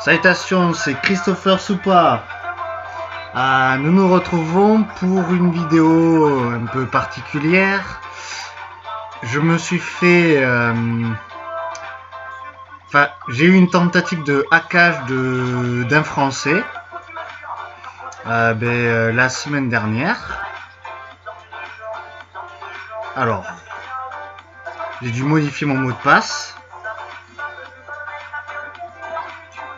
Salutations, c'est Christopher Soupa. Nous nous retrouvons pour une vidéo un peu particulière. Je me suis fait... j'ai eu une tentative de hackage d'un Français la semaine dernière. Alors, j'ai dû modifier mon mot de passe.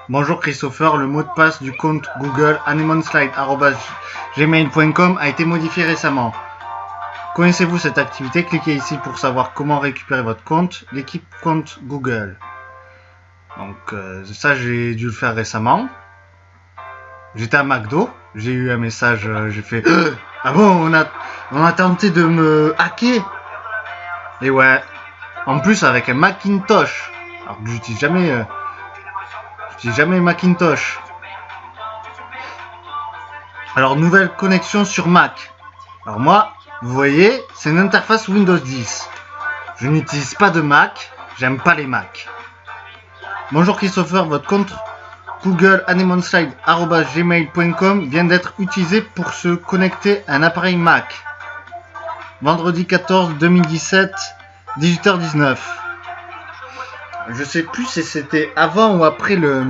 Bonjour Christopher, le mot de passe du compte Google anemonslide@gmail.com a été modifié récemment. Connaissez-vous cette activité? Cliquez ici pour savoir comment récupérer votre compte, l'équipe compte Google. Donc ça j'ai dû le faire récemment. J'étais à McDo, j'ai eu un message, j'ai fait ah bon, on a tenté de me hacker. Et ouais, en plus avec un Macintosh. Alors que j'utilise jamais Macintosh. Alors nouvelle connexion sur Mac. Alors moi, vous voyez, c'est une interface Windows 10. Je n'utilise pas de Mac, j'aime pas les Mac. Bonjour Christopher, votre compte Google anemonslide@gmail.com vient d'être utilisé pour se connecter à un appareil Mac. Vendredi 14 2017, 18h19. Je sais plus si c'était avant ou après le...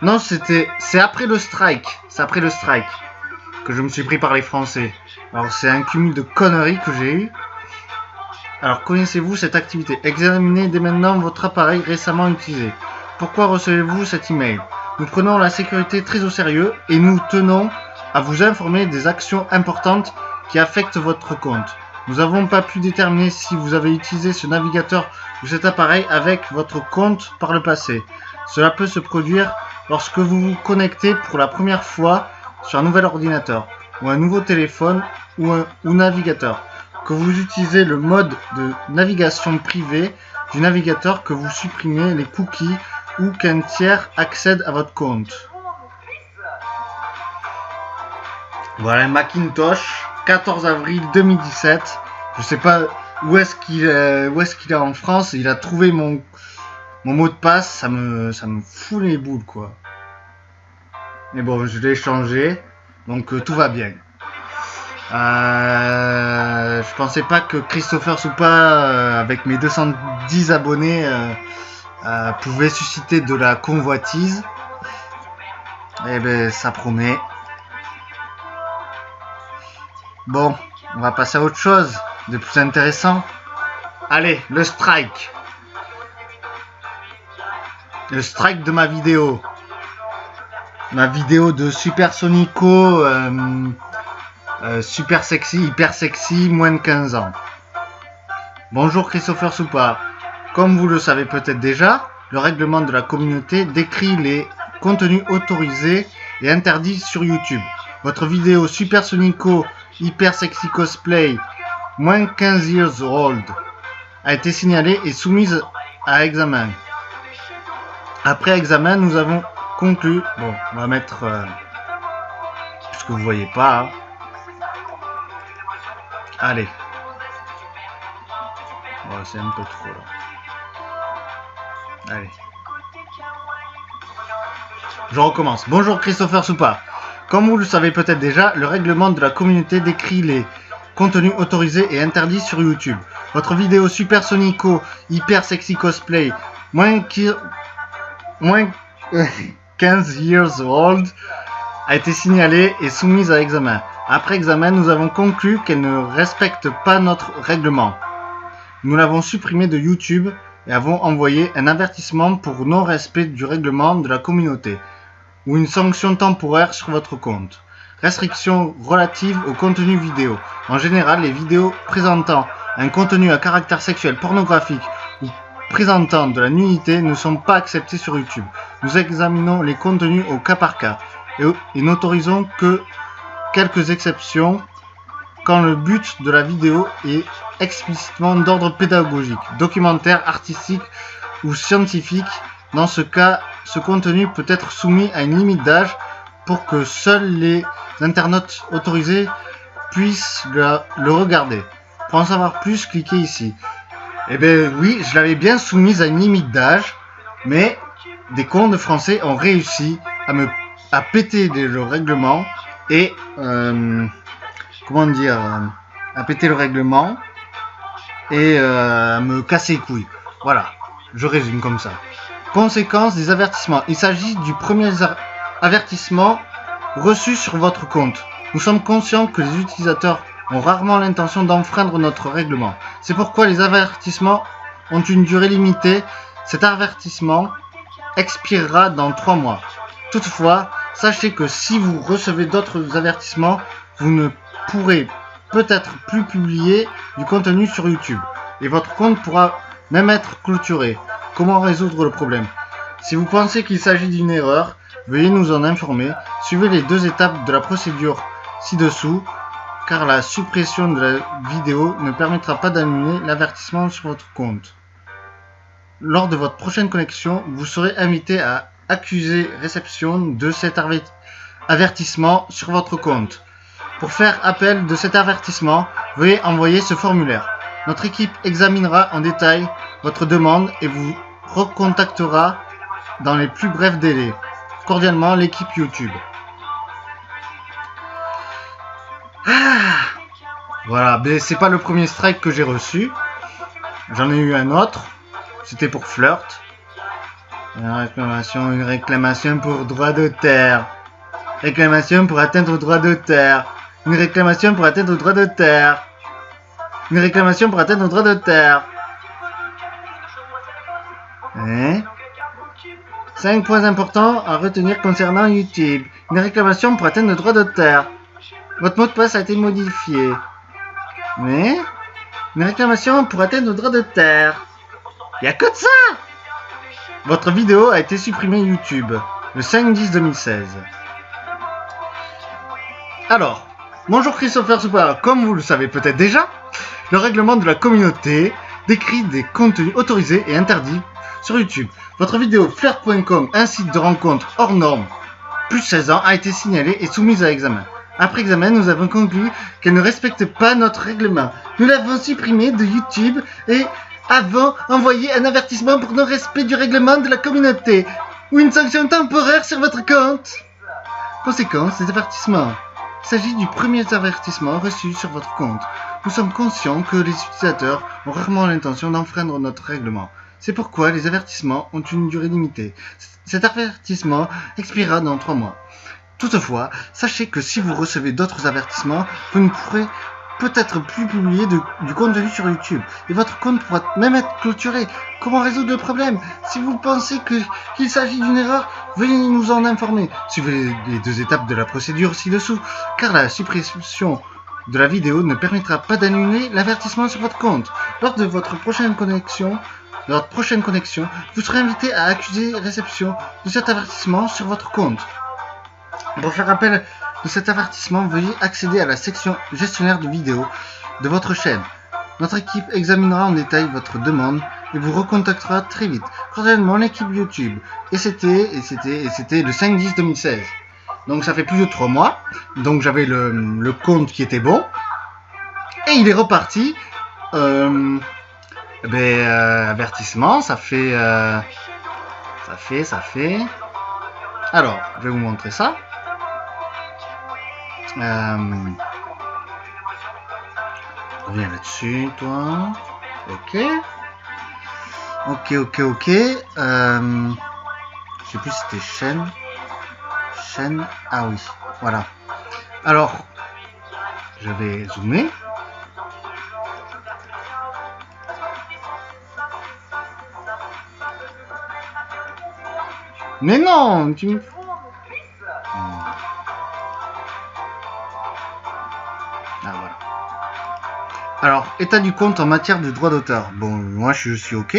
Non, c'est après le strike. C'est après le strike que je me suis pris par les Français. Alors c'est un cumul de conneries que j'ai eu. Alors connaissez-vous cette activité? Examinez dès maintenant votre appareil récemment utilisé. Pourquoi recevez-vous cet email? Nous prenons la sécurité très au sérieux et nous tenons à vous informer des actions importantes qui affectent votre compte. Nous n'avons pas pu déterminer si vous avez utilisé ce navigateur ou cet appareil avec votre compte par le passé. Cela peut se produire lorsque vous vous connectez pour la première fois sur un nouvel ordinateur ou un nouveau téléphone ou navigateur, que vous utilisez le mode de navigation privé du navigateur, que vous supprimez les cookies ou qu'un tiers accède à votre compte. Voilà, Macintosh, 14 avril 2017. Je sais pas où est-ce qu'il est en France. Il a trouvé mon mot de passe. Ça me fout les boules, quoi. Mais bon, je l'ai changé. Donc tout va bien. Je pensais pas que Christopher Soupa, avec mes 210 abonnés, pouvait susciter de la convoitise. Eh ben, ça promet. Bon, on va passer à autre chose de plus intéressant. Allez, le strike. Le strike de ma vidéo. Ma vidéo de Supersonico, super sexy, hyper sexy, moins de 15 ans. Bonjour Christopher Soupa. Comme vous le savez peut-être déjà, le règlement de la communauté décrit les contenus autorisés et interdits sur YouTube. Votre vidéo Supersonico Hyper Sexy Cosplay, moins 15 years old, a été signalée et soumise à examen. Après examen, nous avons conclu... Bon, on va mettre... puisque vous voyez pas. Hein. Allez. Bon, c'est un peu trop là. Allez. Je recommence. Bonjour Christopher Soupa. Comme vous le savez peut-être déjà, le règlement de la communauté décrit les contenus autorisés et interdits sur YouTube. Votre vidéo Supersonico Hyper Sexy Cosplay, moins 15 years old, a été signalée et soumise à examen. Après examen, nous avons conclu qu'elle ne respecte pas notre règlement. Nous l'avons supprimée de YouTube et avons envoyé un avertissement pour non-respect du règlement de la communauté ou une sanction temporaire sur votre compte. Restrictions relatives au contenu vidéo. En général, les vidéos présentant un contenu à caractère sexuel, pornographique ou présentant de la nudité ne sont pas acceptées sur YouTube. Nous examinons les contenus au cas par cas et n'autorisons que quelques exceptions quand le but de la vidéo est explicitement d'ordre pédagogique, documentaire, artistique ou scientifique. Dans ce cas, ce contenu peut être soumis à une limite d'âge pour que seuls les internautes autorisés puissent le regarder. Pour en savoir plus, cliquez ici. Eh bien oui, je l'avais bien soumise à une limite d'âge, mais des colons de français ont réussi à péter le règlement et comment dire, à péter le règlement et à me casser les couilles. Voilà, je résume comme ça. Conséquence des avertissements. Il s'agit du premier avertissement reçu sur votre compte. Nous sommes conscients que les utilisateurs ont rarement l'intention d'enfreindre notre règlement. C'est pourquoi les avertissements ont une durée limitée. Cet avertissement expirera dans 3 mois. Toutefois, sachez que si vous recevez d'autres avertissements, vous ne pourrez peut-être plus publier du contenu sur YouTube et votre compte pourra même être clôturé. Comment résoudre le problème? Si vous pensez qu'il s'agit d'une erreur, veuillez nous en informer. Suivez les 2 étapes de la procédure ci-dessous, car la suppression de la vidéo ne permettra pas d'annuler l'avertissement sur votre compte. Lors de votre prochaine connexion, vous serez invité à accuser réception de cet avertissement sur votre compte. Pour faire appel de cet avertissement, veuillez envoyer ce formulaire. Notre équipe examinera en détail votre demande et vous recontactera dans les plus brefs délais. Cordialement, l'équipe YouTube. Voilà, mais c'est pas le premier strike que j'ai reçu. J'en ai eu un autre. C'était pour Flirt. Une réclamation pour droit d'auteur. Réclamation pour atteinte au droit d'auteur. Une réclamation pour atteinte au droit d'auteur. Une réclamation pour atteinte au droit d'auteur. 5 points importants à retenir concernant YouTube. Une réclamation pour atteinte au droit d'auteur. Votre mot de passe a été modifié. Mais une réclamation pour atteinte au droit d'auteur. Y'a que de ça. Votre vidéo a été supprimée YouTube le 5/10/2016. Alors, bonjour Christopher Soupa. Comme vous le savez peut-être déjà, le règlement de la communauté décrit des contenus autorisés et interdits sur YouTube. Votre vidéo flirt.com, un site de rencontre hors norme, plus 16 ans, a été signalée et soumise à examen. Après examen, nous avons conclu qu'elle ne respecte pas notre règlement. Nous l'avons supprimée de YouTube et avons envoyé un avertissement pour non-respect du règlement de la communauté ou une sanction temporaire sur votre compte. Conséquence des avertissements. Il s'agit du premier avertissement reçu sur votre compte. Nous sommes conscients que les utilisateurs ont rarement l'intention d'enfreindre notre règlement. C'est pourquoi les avertissements ont une durée limitée. Cet avertissement expirera dans 3 mois. Toutefois, sachez que si vous recevez d'autres avertissements, vous ne pourrez peut-être plus publier du contenu sur YouTube et votre compte pourra même être clôturé. Comment résoudre le problème? Si vous pensez qu'il s'agit d'une erreur, veuillez nous en informer. Suivez les 2 étapes de la procédure ci-dessous, car la suppression de la vidéo ne permettra pas d'annuler l'avertissement sur votre compte. Lors de votre prochaine connexion, vous serez invité à accuser réception de cet avertissement sur votre compte. Pour faire appel de cet avertissement, veuillez accéder à la section gestionnaire de vidéos de votre chaîne. Notre équipe examinera en détail votre demande et vous recontactera très vite. Cordialement, l'équipe YouTube. Et c'était le 5/10/2016. Donc ça fait plus de 3 mois. Donc j'avais le compte qui était bon. Et il est reparti. Avertissement, ça fait. Alors, je vais vous montrer ça. Reviens là-dessus, toi. Ok. Je sais plus si c'était chaîne. Ah oui, voilà. Alors, je vais zoomer. Mais non, tu me... Ah voilà. Alors, état du compte en matière de droit d'auteur. Bon, moi je suis ok.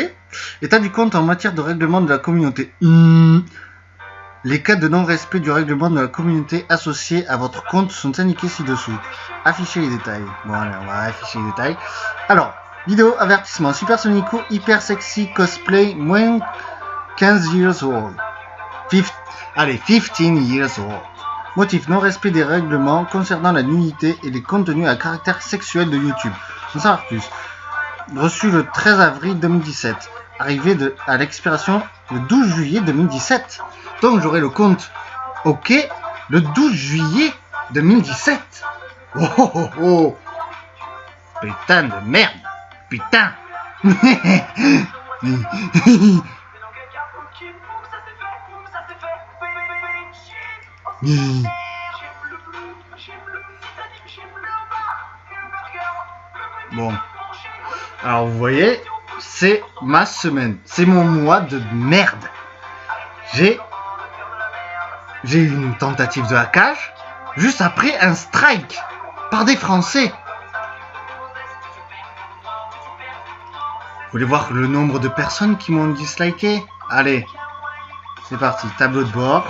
État du compte en matière de règlement de la communauté. Les cas de non-respect du règlement de la communauté associé à votre compte sont indiqués ci-dessous. Affichez les détails. Bon, allez, on va afficher les détails. Alors, vidéo avertissement. Super Sonico, hyper sexy cosplay, moins 15 years old. 15 years old. Motif non-respect des règlements concernant la nudité et les contenus à caractère sexuel de YouTube. On savoir plus. Reçu le 13 avril 2017. Arrivé à l'expiration le 12 juillet 2017. Donc j'aurai le compte OK le 12 juillet 2017. Oh oh oh oh. Putain de merde. Putain. Bon. Alors vous voyez, c'est ma semaine. C'est mon mois de merde. J'ai eu une tentative de hackage juste après un strike par des Français. Vous voulez voir le nombre de personnes qui m'ont disliké? Allez, c'est parti, tableau de bord.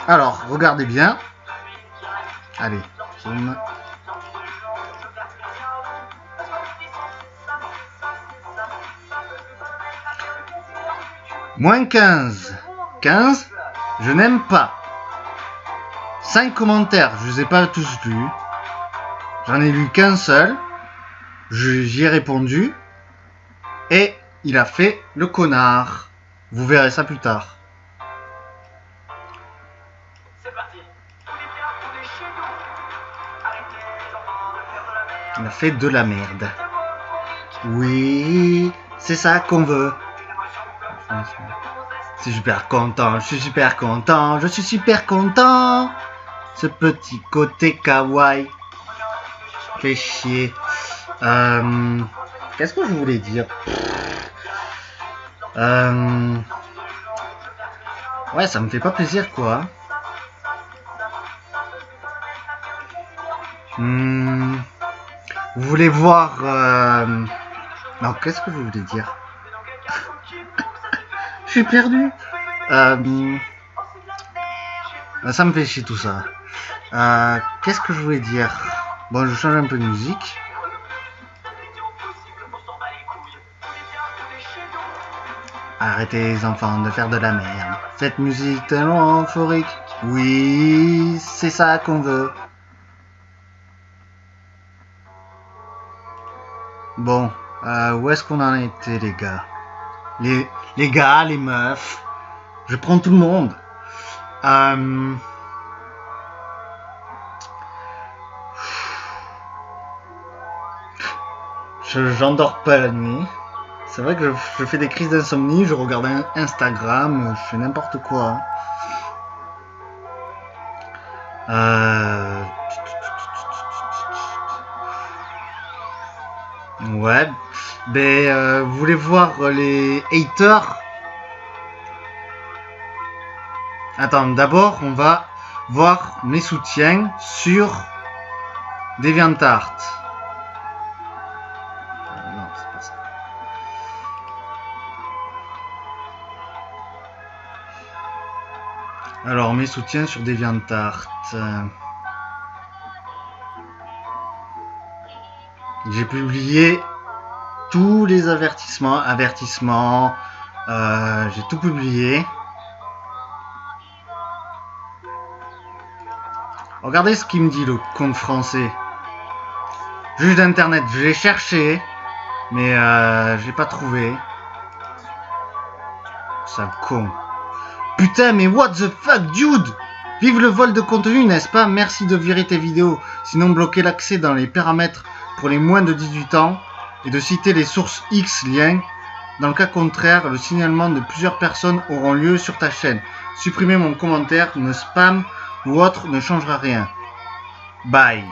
Alors, regardez bien. Allez, zoom. Moins 15. 15, je n'aime pas. 5 commentaires, je ne les ai pas tous lus. J'en ai lu qu'un seul. J'y ai répondu. Et il a fait le connard. Vous verrez ça plus tard. Il a fait de la merde. Oui, c'est ça qu'on veut. Je suis super content, je suis super content, je suis super content. Ce petit côté kawaii. Fait chier. Qu'est-ce que je voulais dire? Ouais, ça me fait pas plaisir quoi. Vous voulez voir... Non, qu'est-ce que je voulais dire? Je suis perdu. Ça me fait chier tout ça. Qu'est-ce que je voulais dire? Bon, je change un peu de musique. Arrêtez les enfants de faire de la merde. Cette musique tellement euphorique. Oui, c'est ça qu'on veut. Bon, où est-ce qu'on en était les gars? Les gars, les meufs. Je prends tout le monde. J'endors pas la nuit. C'est vrai que je fais des crises d'insomnie, je regarde Instagram, je fais n'importe quoi. Ouais. Ben, vous voulez voir les haters? Attends, d'abord, on va voir mes soutiens sur DeviantArt. Non, c'est pas ça. Alors, mes soutiens sur DeviantArt. J'ai publié tous les avertissements. J'ai tout publié. Regardez ce qu'il me dit le compte français. Juge d'internet, je l'ai cherché, mais j'ai pas trouvé. Sale con. Putain, mais what the fuck, dude? Vive le vol de contenu, n'est-ce pas? Merci de virer tes vidéos. Sinon, bloquez l'accès dans les paramètres pour les moins de 18 ans et de citer les sources X liens. Dans le cas contraire, le signalement de plusieurs personnes auront lieu sur ta chaîne. Supprimer mon commentaire, ne spam ou autre ne changera rien. Bye.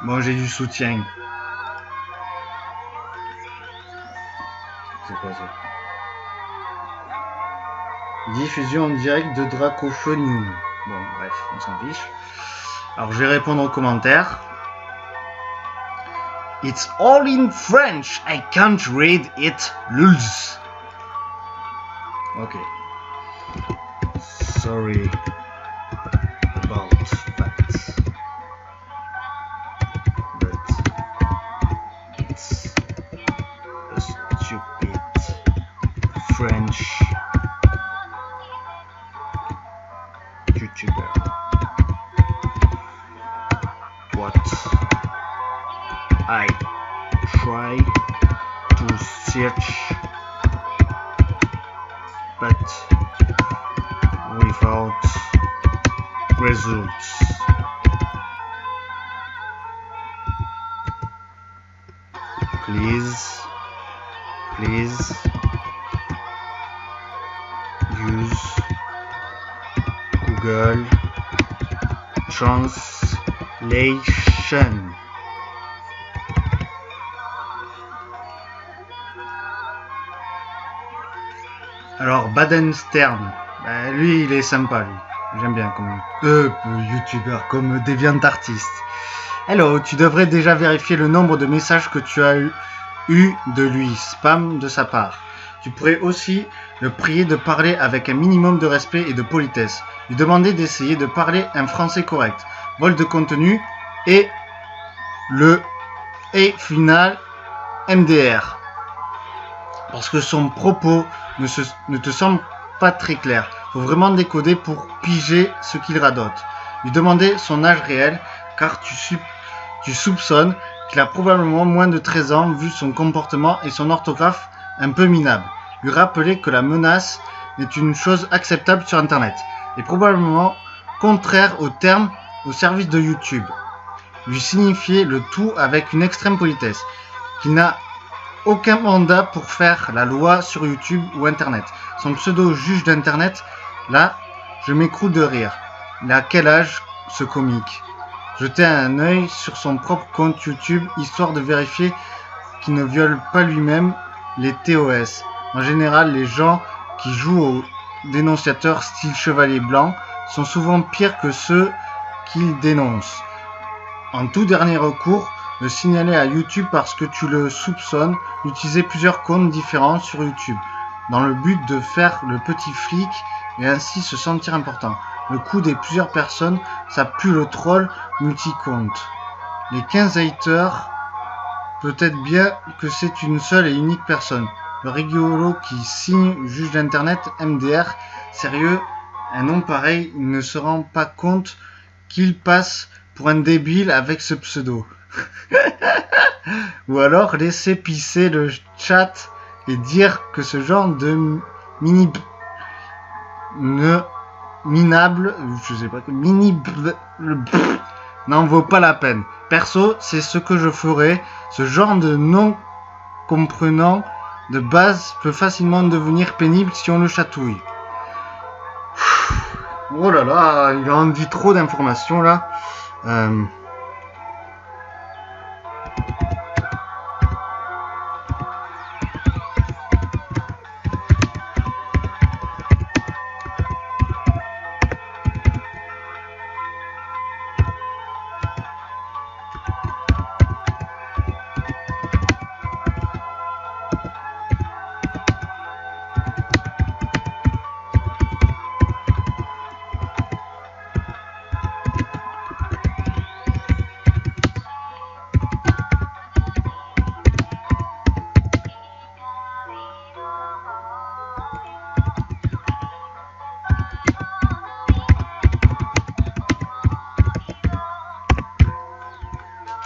Bon, j'ai du soutien. C'est quoi ça? Diffusion en direct de Dracophonie. Bon, bref, on s'en fiche. Alors, je vais répondre aux commentaires. It's all in French. I can't read it. Lulz. Ok. Sorry about that. But it's a stupid French YouTuber. What I try to search, but without results. Please use Google Translation. Alors Baden-Stern, lui il est sympa lui. J'aime bien comme youtubeur, comme DeviantArtist. Hello, tu devrais déjà vérifier le nombre de messages que tu as eu de lui, spam de sa part. Tu pourrais aussi le prier de parler avec un minimum de respect et de politesse. Lui demander d'essayer de parler un français correct. Vol de contenu et le et final MDR. Parce que son propos ne te semble pas très clair. Faut vraiment décoder pour piger ce qu'il radote. Lui demander son âge réel car tu soupçonnes qu'il a probablement moins de 13 ans vu son comportement et son orthographe un peu minable. Lui rappeler que la menace est une chose acceptable sur internet et probablement contraire aux termes au service de YouTube. Lui signifier le tout avec une extrême politesse, qu'il n'a aucun mandat pour faire la loi sur YouTube ou internet. Son pseudo juge d'internet, là, je m'écroule de rire. Il a quel âge ce comique? Jeter un œil sur son propre compte YouTube, histoire de vérifier qu'il ne viole pas lui-même les TOS. En général, les gens qui jouent aux dénonciateurs style chevalier blanc sont souvent pires que ceux qu'ils dénoncent. En tout dernier recours, le signaler à YouTube parce que tu le soupçonnes d'utiliser plusieurs comptes différents sur YouTube, dans le but de faire le petit flic et ainsi se sentir important. Le coup des plusieurs personnes, ça pue le troll multi-compte. Les 15 haters, peut-être bien que c'est une seule et unique personne. Le rigolo qui signe juge d'internet MDR, sérieux, un nom pareil, il ne se rend pas compte qu'il passe pour un débile avec ce pseudo. Ou alors laisser pisser le chat et dire que ce genre de minable, je sais pas, n'en vaut pas la peine. Perso, c'est ce que je ferais. Ce genre de non comprenant de base peut facilement devenir pénible si on le chatouille. Oh là là, il en dit trop d'informations là.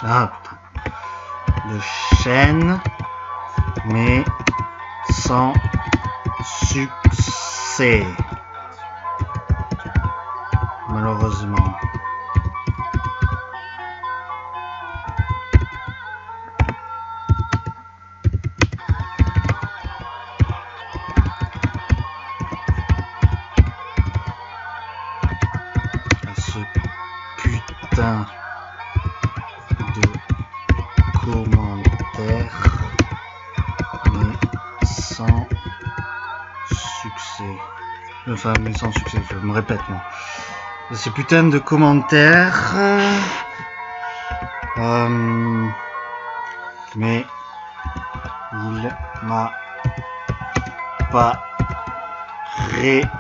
Ah putain. De chaîne, mais sans succès. Malheureusement. Ce putain de commentaires, mais sans succès. Enfin, mais sans succès, je me répète, moi. Ce putain de commentaires, mais il m'a pas répondu.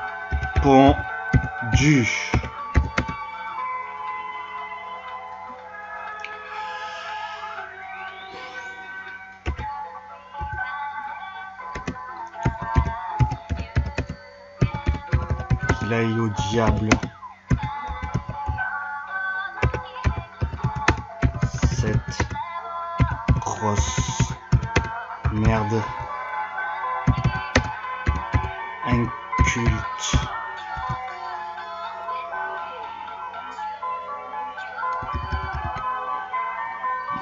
Qu'il aille au diable. Cette grosse merde. culte.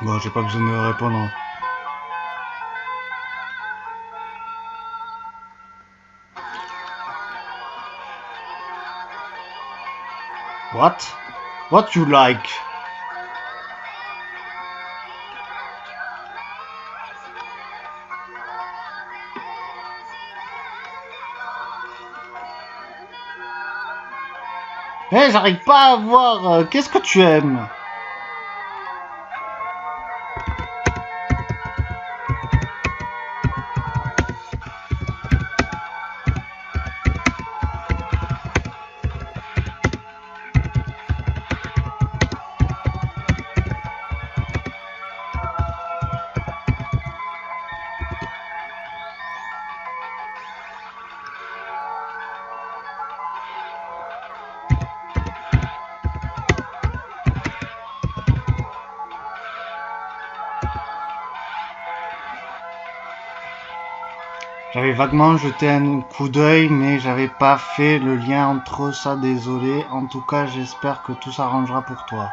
Bon, j'ai pas besoin de répondre. What? What you like? Eh, j'arrive pas à voir. Qu'est-ce que tu aimes? J'avais vaguement jeté un coup d'œil, mais j'avais pas fait le lien entre ça, désolé. En tout cas, j'espère que tout s'arrangera pour toi.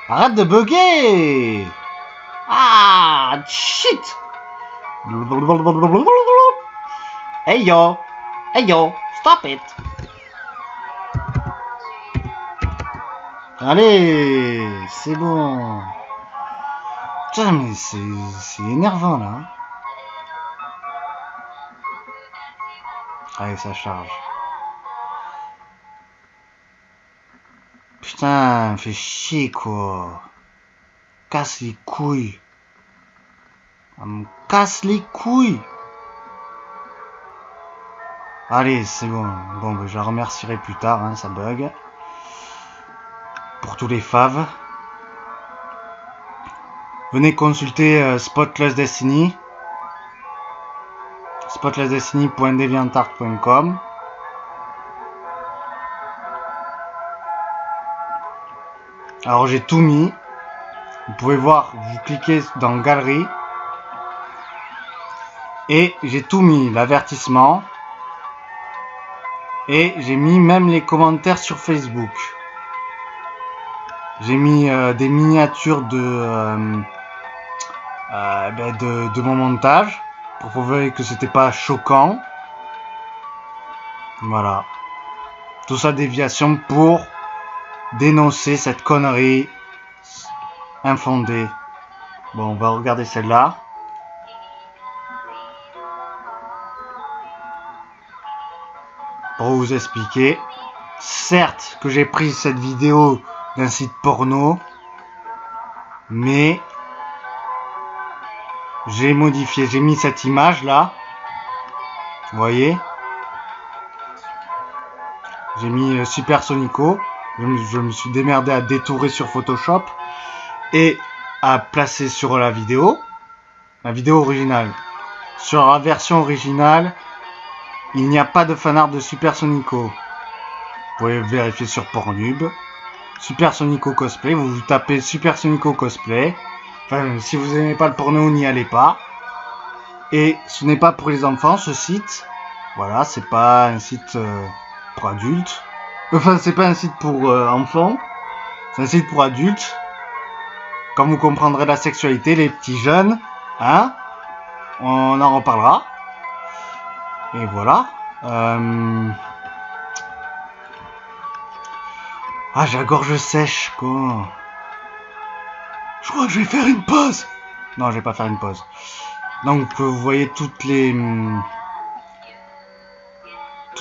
Arrête de bugger! Ah, shit! Hey yo! Hey yo! Stop it! Allez, c'est bon. Putain, mais c'est énervant là. Allez, ça charge. Putain, fait chier quoi. Casse les couilles. Ça me casse les couilles. Allez, c'est bon. Bon, ben, je la remercierai plus tard, hein, ça bug. Pour tous les faves. Venez consulter Spotless Destiny. spotlessdestiny.deviantart.com. Alors j'ai tout mis. Vous pouvez voir, vous cliquez dans Galerie. Et j'ai tout mis, l'avertissement. Et j'ai mis même les commentaires sur Facebook. J'ai mis des miniatures de mon montage pour prouver que c'était pas choquant. Voilà. Tout ça déviation pour dénoncer cette connerie infondée. Bon, on va regarder celle-là. Pour vous expliquer. Certes que j'ai pris cette vidéo d'un site porno, mais j'ai modifié, j'ai mis cette image là, vous voyez, j'ai mis Supersonico, je me suis démerdé à détourer sur Photoshop et à placer sur la vidéo originale. Sur la version originale, il n'y a pas de fanart de Supersonico. Vous pouvez vérifier sur Pornhub. Supersonico cosplay, vous tapez Supersonico cosplay. Enfin, si vous n'aimez pas le porno, n'y allez pas. Et ce n'est pas pour les enfants, ce site. Voilà, c'est pas un site pour adultes. Enfin, c'est pas un site pour enfants. C'est un site pour adultes. Quand vous comprendrez la sexualité, les petits jeunes, hein, on en reparlera. Et voilà. Ah, j'ai la gorge sèche, quoi. Je crois que je vais faire une pause. Non, je vais pas faire une pause. Donc, vous voyez toutes les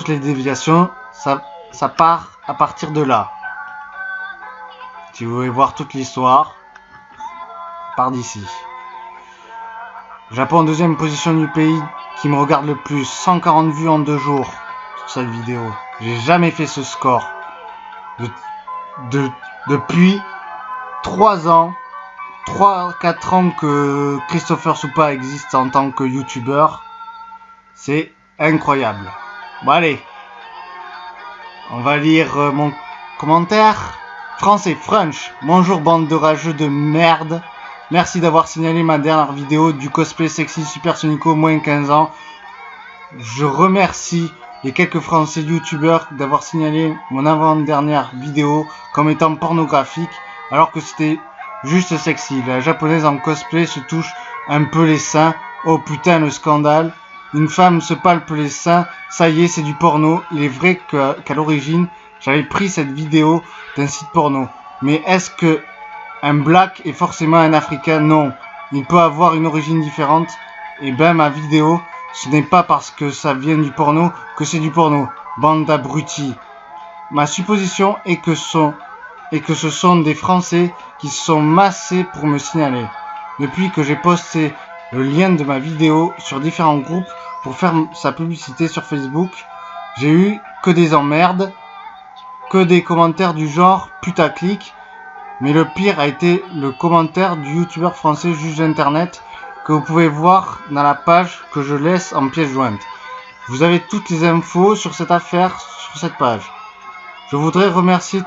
déviations, ça part à partir de là. Si vous voulez voir toute l'histoire, part d'ici. Japon, deuxième position du pays qui me regarde le plus. 140 vues en 2 jours sur cette vidéo. J'ai jamais fait ce score. Depuis 3 ans, 3-4 ans que Christopher Soupa existe en tant que youtubeur. C'est incroyable. Bon allez, on va lire mon commentaire. Français, French, bonjour bande de rageux de merde. Merci d'avoir signalé ma dernière vidéo du cosplay sexy Supersonico moins 15 ans. Je remercie les quelques Français youtubeurs d'avoir signalé mon avant-dernière vidéo comme étant pornographique alors que c'était juste sexy. La japonaise en cosplay se touche un peu les seins. Oh putain le scandale. Une femme se palpe les seins, ça y est c'est du porno. Il est vrai qu'à l'origine j'avais pris cette vidéo d'un site porno. Mais est-ce que un black est forcément un africain? Non. Il peut avoir une origine différente. Et ben ma vidéo, ce n'est pas parce que ça vient du porno que c'est du porno. Bande d'abrutis. Ma supposition est que ce sont des Français qui se sont massés pour me signaler. Depuis que j'ai posté le lien de ma vidéo sur différents groupes pour faire sa publicité sur Facebook, j'ai eu que des emmerdes, que des commentaires du genre putaclic, mais le pire a été le commentaire du youtubeur français Juge d'Internet que vous pouvez voir dans la page que je laisse en pièce jointe. Vous avez toutes les infos sur cette affaire sur cette page. Je voudrais remercier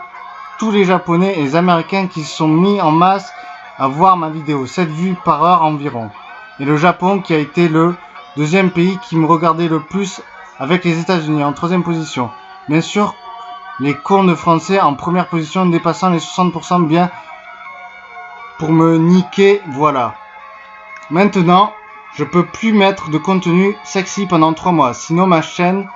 tous les Japonais et les Américains qui se sont mis en masse à voir ma vidéo, 7 vues par heure environ. Et le Japon qui a été le deuxième pays qui me regardait le plus avec les États-Unis en 3e position. Bien sûr, les cons de Français en première position dépassant les 60% bien pour me niquer, voilà. Maintenant, je peux plus mettre de contenu sexy pendant 3 mois, sinon ma chaîne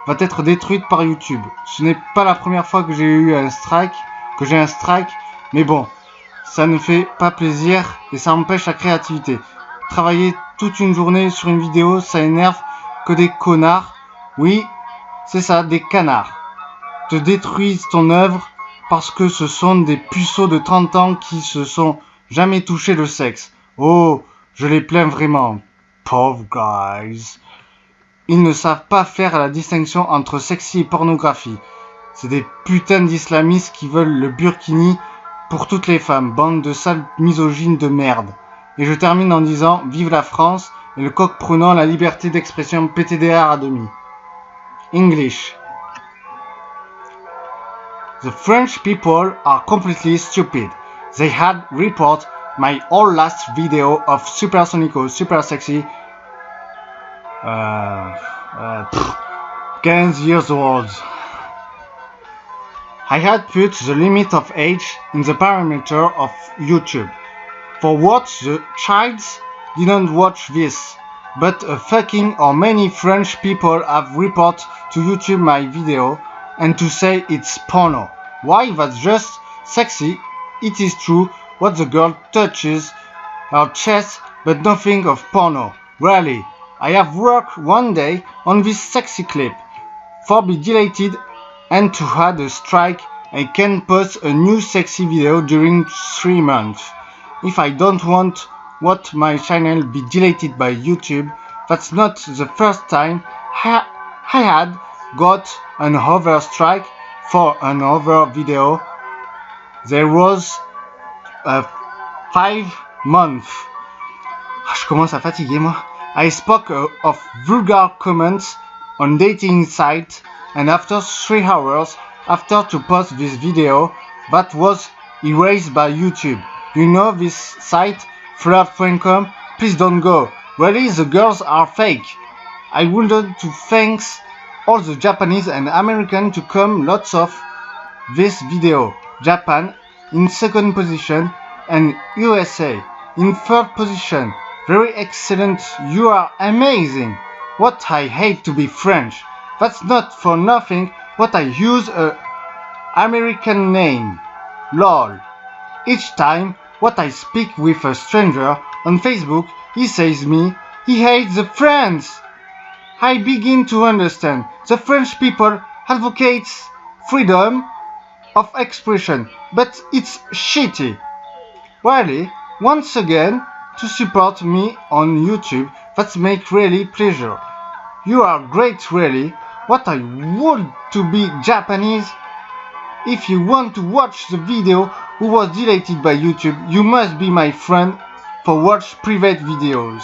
va être détruite par YouTube. Ce n'est pas la première fois que j'ai un strike, mais bon, ça ne fait pas plaisir et ça empêche la créativité. Travailler toute une journée sur une vidéo, ça énerve que des connards. Oui, c'est ça, des canards. Te détruisent ton œuvre parce que ce sont des puceaux de 30 ans qui se sont jamais touché le sexe. Oh, je les plains vraiment. Pauvres guys. Ils ne savent pas faire la distinction entre sexy et pornographie. C'est des putains d'islamistes qui veulent le burkini pour toutes les femmes. Bande de sales misogynes de merde. Et je termine en disant vive la France et le coq prenant la liberté d'expression PTDR à demi. English. The French people are completely stupid. They had report my all last video of Supersonico Super Sexy 15 years old. I had put the limit of age in the parameter of YouTube. For what the childs didn't watch this, but a fucking or many French people have report to YouTube my video and to say it's porno. Why? That's just sexy. It is true what the girl touches her chest, but nothing of porno. Really, I have worked one day on this sexy clip. For be deleted and to add a strike, I can post a new sexy video during 3 months. If I don't want what my channel be deleted by YouTube, that's not the first time I had got an over strike for another video. There was 5 months. Je commence à fatiguer moi. I spoke of vulgar comments on dating site and after 3 hours after to post this video that was erased by YouTube. You know this site, flirt.com? Please don't go. Really, the girls are fake. I wanted to thank all the Japanese and American to come lots of this video. Japan in 2nd position and USA in 3rd position. Very excellent. You are amazing. What I hate to be French. That's not for nothing what I use a American name. LOL. Each time what I speak with a stranger on Facebook, he says me, he hates the French. I begin to understand. The French people advocates freedom of expression, but it's shitty. Really, once again, to support me on YouTube. That makes really pleasure. You are great, really. What I would to be Japanese. If you want to watch the video who was deleted by YouTube, you must be my friend for watch private videos.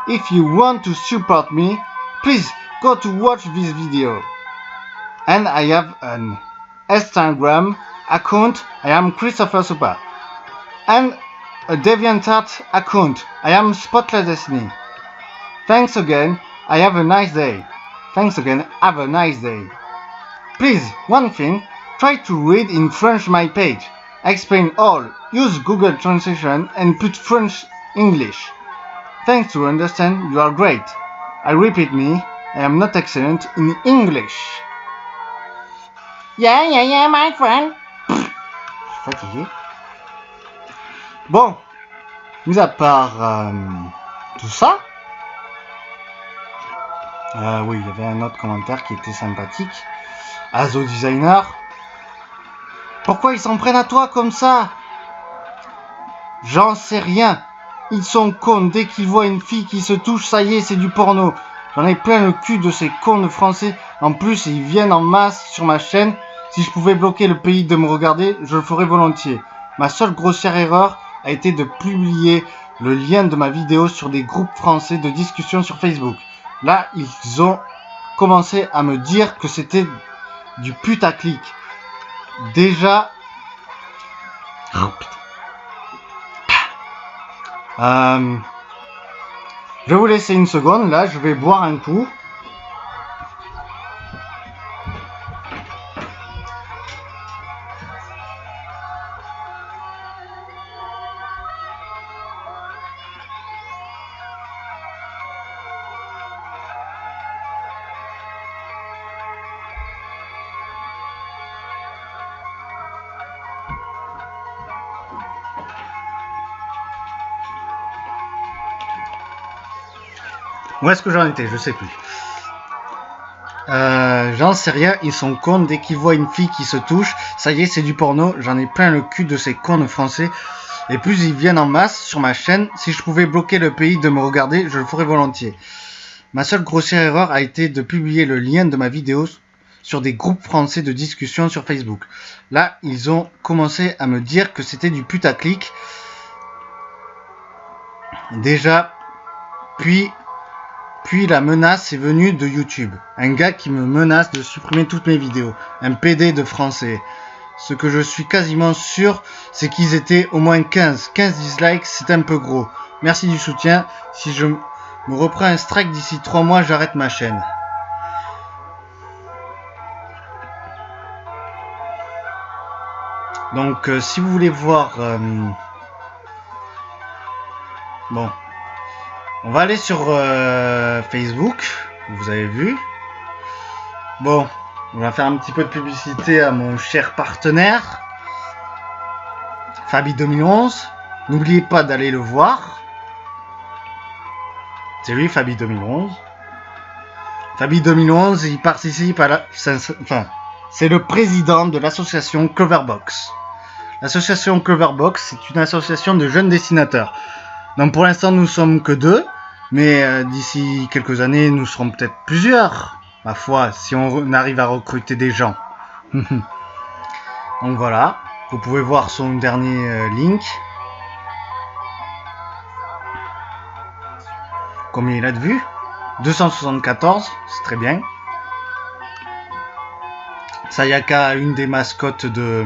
If you want to support me, please go to watch this video. And I have an Instagram account. I am Christopher Super. And a DeviantArt account. I am Spotlight Destiny. Thanks again. I have a nice day. Thanks again. Have a nice day. Please, one thing. Try to read in French my page. I explain all. Use Google Translation and put French English. Thanks to understand. You are great. I repeat me. I am not excellent in English. Yeah, my friend. Je suis fatigué. Bon, mis à part tout ça, oui, il y avait un autre commentaire qui était sympathique. Azo Designer, pourquoi ils s'en prennent à toi comme ça? J'en sais rien. Ils sont cons. Dès qu'ils voient une fille qui se touche, ça y est, c'est du porno. J'en ai plein le cul de ces cons de français. En plus, ils viennent en masse sur ma chaîne. Si je pouvais bloquer le pays de me regarder, je le ferais volontiers. Ma seule grossière erreur a été de publier le lien de ma vidéo sur des groupes français de discussion sur Facebook. Là, ils ont commencé à me dire que c'était du putaclic. Déjà... Oh putain. Je vais vous laisser une seconde, là, je vais boire un coup. Où est-ce que j'en étais? Je sais plus. J'en sais rien, ils sont cons. Dès qu'ils voient une fille qui se touche, ça y est, c'est du porno. J'en ai plein le cul de ces cons de français. Et plus ils viennent en masse sur ma chaîne. Si je pouvais bloquer le pays de me regarder, je le ferais volontiers. Ma seule grossière erreur a été de publier le lien de ma vidéo sur des groupes français de discussion sur Facebook. Là, ils ont commencé à me dire que c'était du putaclic. Déjà, puis la menace est venue de YouTube. Un gars qui me menace de supprimer toutes mes vidéos. Un PD de français. Ce que je suis quasiment sûr, c'est qu'ils étaient au moins 15. 15 dislikes, c'est un peu gros. Merci du soutien. Si je me reprends un strike d'ici 3 mois, j'arrête ma chaîne. Donc, si vous voulez voir... Bon... On va aller sur Facebook, vous avez vu. Bon, on va faire un petit peu de publicité à mon cher partenaire, Fabi 2011. N'oubliez pas d'aller le voir. C'est lui, Fabi 2011. Fabi 2011, il participe à la... Enfin, c'est le président de l'association Cloverbox. L'association Cloverbox, c'est une association de jeunes dessinateurs. Donc pour l'instant, nous sommes que 2. Mais d'ici quelques années, nous serons peut-être plusieurs, ma foi, si on arrive à recruter des gens. Donc voilà, vous pouvez voir son dernier link. Combien il a de vues? 274, c'est très bien. Sayaka, une des mascottes de...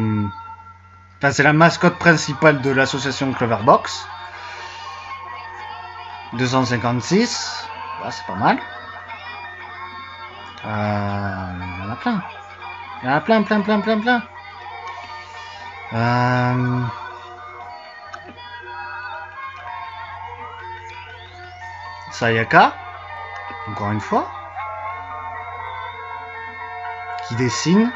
Enfin, c'est la mascotte principale de l'association Cloverbox. 256, bah, c'est pas mal. Il y en a plein. Il y en a plein. Sayaka, encore une fois, qui dessine